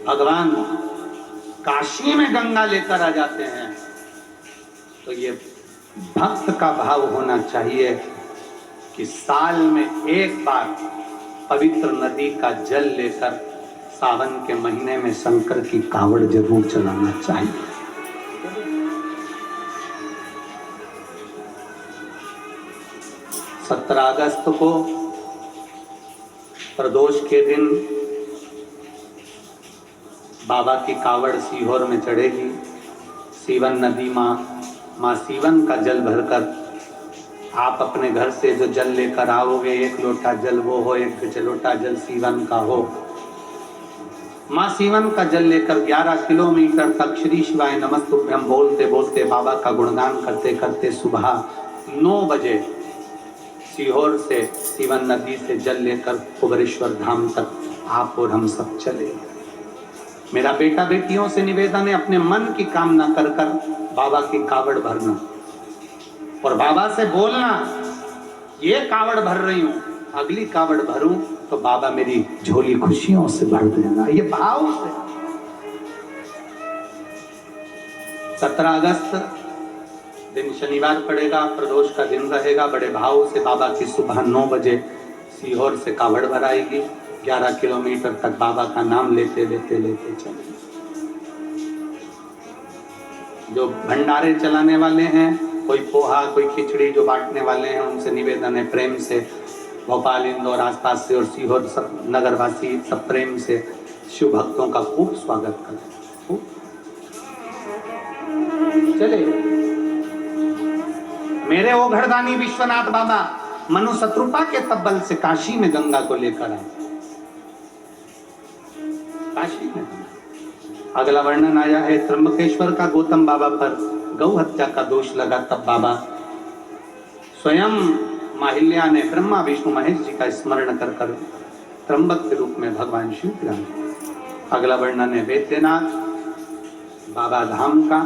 भगवान काशी में गंगा लेकर आ जाते हैं तो ये भक्त का भाव होना चाहिए कि साल में एक बार पवित्र नदी का जल लेकर सावन के महीने में शंकर की कावड़ जरूर चलाना चाहिए। सत्रह अगस्त को प्रदोष के दिन बाबा की कावड़ सीहोर में चढ़ेगी। सीवन नदी माँ सीवन का जल भरकर आप अपने घर से जो जल लेकर आओगे, 1 लोटा जल वो हो, 1 लोटा जल सीवन का हो। माँ सीवन का जल लेकर 11 किलोमीटर तक श्री शिवाय नमस्तुभ्यं बोलते बोलते बाबा का गुणगान करते करते सुबह 9 बजे सीहोर से सीवन नदी से जल लेकर कुबरेश्वर धाम तक आप और हम सब चले। मेरा बेटा बेटियों से निवेदन है, अपने मन की कामना कर कर बाबा की कावड़ भरना और बाबा से बोलना, ये कावड़ भर रही हूं, अगली कावड़ भरूं तो बाबा मेरी झोली खुशियों से भर देना। ये भाव से 17 अगस्त दिन शनिवार पड़ेगा, प्रदोष का दिन रहेगा। बड़े भाव से बाबा की सुबह 9 बजे सीहोर से कावड़ भराएगी। 11 किलोमीटर तक बाबा का नाम लेते लेते लेते चले। जो भंडारे चलाने वाले हैं, कोई पोहा कोई खिचड़ी जो बांटने वाले हैं, उनसे निवेदन है प्रेम से भोपाल इंदौर आसपास से और सीहोर सब नगरवासी सब प्रेम से शिव भक्तों का खूब स्वागत करें। चले मेरे वो घरदानी विश्वनाथ बाबा मनु शत्रुपा के तब्बल से काशी में गंगा को लेकर आए। काशी में अगला वर्णन आया है त्र्यंबकेश्वर का। गौतम बाबा पर गौ हत्या का दोष लगा, तब बाबा स्वयं माहिल्या ने ब्रह्मा विष्णु महेश जी का स्मरण कर कर त्र्यंबक के रूप में भगवान शिव विराज। अगला वर्णन है वैद्यनाथ बाबा धाम का।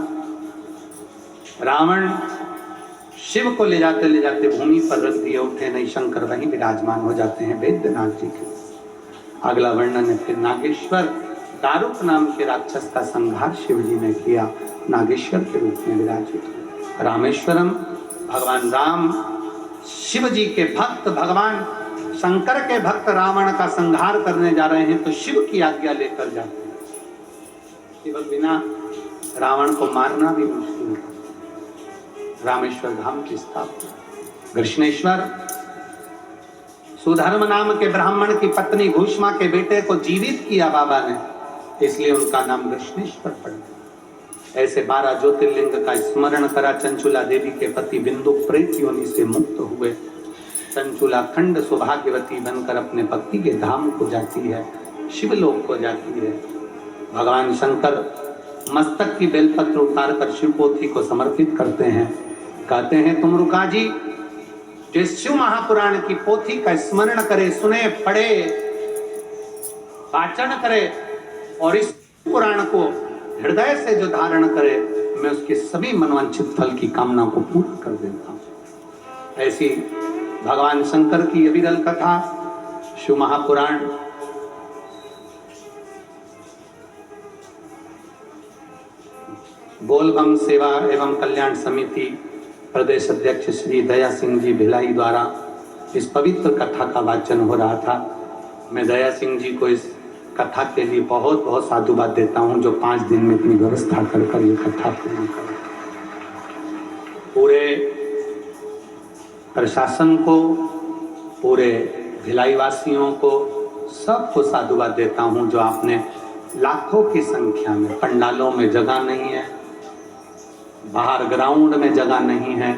रावण शिव को ले जाते भूमि पर रख दिए, उठे नहीं, शंकर वहीं विराजमान हो जाते हैं वैद्यनाथ जी के। अगला वर्णन है फिर नागेश्वर। दारुक नाम के राक्षस का संहार शिव जी ने किया, नागेश्वर के रूप में विराजित हुए। रामेश्वरम भगवान राम शिव जी के भक्त, भगवान शंकर के भक्त रावण का संहार करने जा रहे हैं तो शिव की आज्ञा लेकर जाते हैं। केवल बिना रावण को मारना भी मुश्किल है। रामेश्वर धाम की स्थापना। कृष्णेश्वर सुधर्म नाम के ब्राह्मण की पत्नी भूष्मा के बेटे को जीवित किया बाबा ने, इसलिए उनका नाम कृष्णेश्वर पड़ गया। ऐसे 12 ज्योतिर्लिंग का स्मरण करा। चंचुला देवी के पति बिंदु प्रेत योनि से मुक्त हुए। चंचुला खंड सौभाग्यवती बनकर अपने भक्ति के धाम को जाती है, शिवलोक को जाती है। भगवान शंकर मस्तक की बेलपत्र उतारकर शिवपोथी को समर्पित करते हैं। कहते हैं तुम रुका जी, जो शिव महापुराण की पोथी का स्मरण करे, सुने, पढ़े, वाचन करे और इस पुराण को हृदय से जो धारण करे, मैं उसके सभी मनवांछित फल की कामना को पूरा कर देता हूं। ऐसी भगवान शंकर की ये विरल कथा शिव महापुराण बोलबम सेवा एवं कल्याण समिति प्रदेश अध्यक्ष श्री दया सिंह जी भिलाई द्वारा इस पवित्र कथा का वाचन हो रहा था। मैं दया सिंह जी को इस कथा के लिए बहुत बहुत साधुवाद देता हूं, जो 5 दिन में इतनी व्यवस्था कर ये कथा पूर्ण कर। पूरे प्रशासन को, पूरे भिलाई वासियों को, सबको साधुवाद देता हूं, जो आपने लाखों की संख्या में, पंडालों में जगह नहीं है, बाहर ग्राउंड में जगह नहीं है,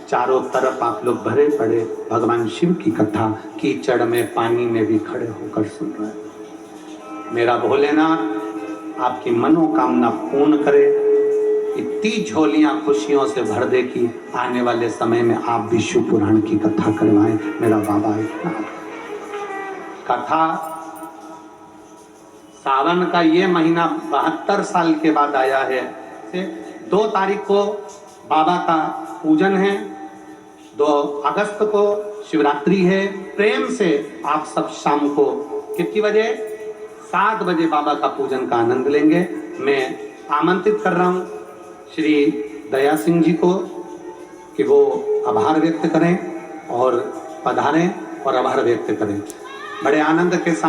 चारों तरफ आप लोग भरे पड़े भगवान शिव की कथा कीचड़ में, पानी में भी खड़े होकर सुन रहे हैं। मेरा भोलेनाथ आपकी मनोकामना पूर्ण करे, इतनी झोलियां खुशियों से भर दे कि आने वाले समय में आप भी शिव पुराण की कथा करवाएं। मेरा बाबा इतना कथा सावन का ये महीना 72 साल के बाद आया है। 2 तारीख को बाबा का पूजन है, 2 अगस्त को शिवरात्रि है। प्रेम से आप सब शाम को कितनी बजे? 7 बजे बाबा का पूजन का आनंद लेंगे। मैं आमंत्रित कर रहा हूं श्री दया सिंह जी को कि वो आभार व्यक्त करें और पधारें और आभार व्यक्त करें। बड़े आनंद के साथ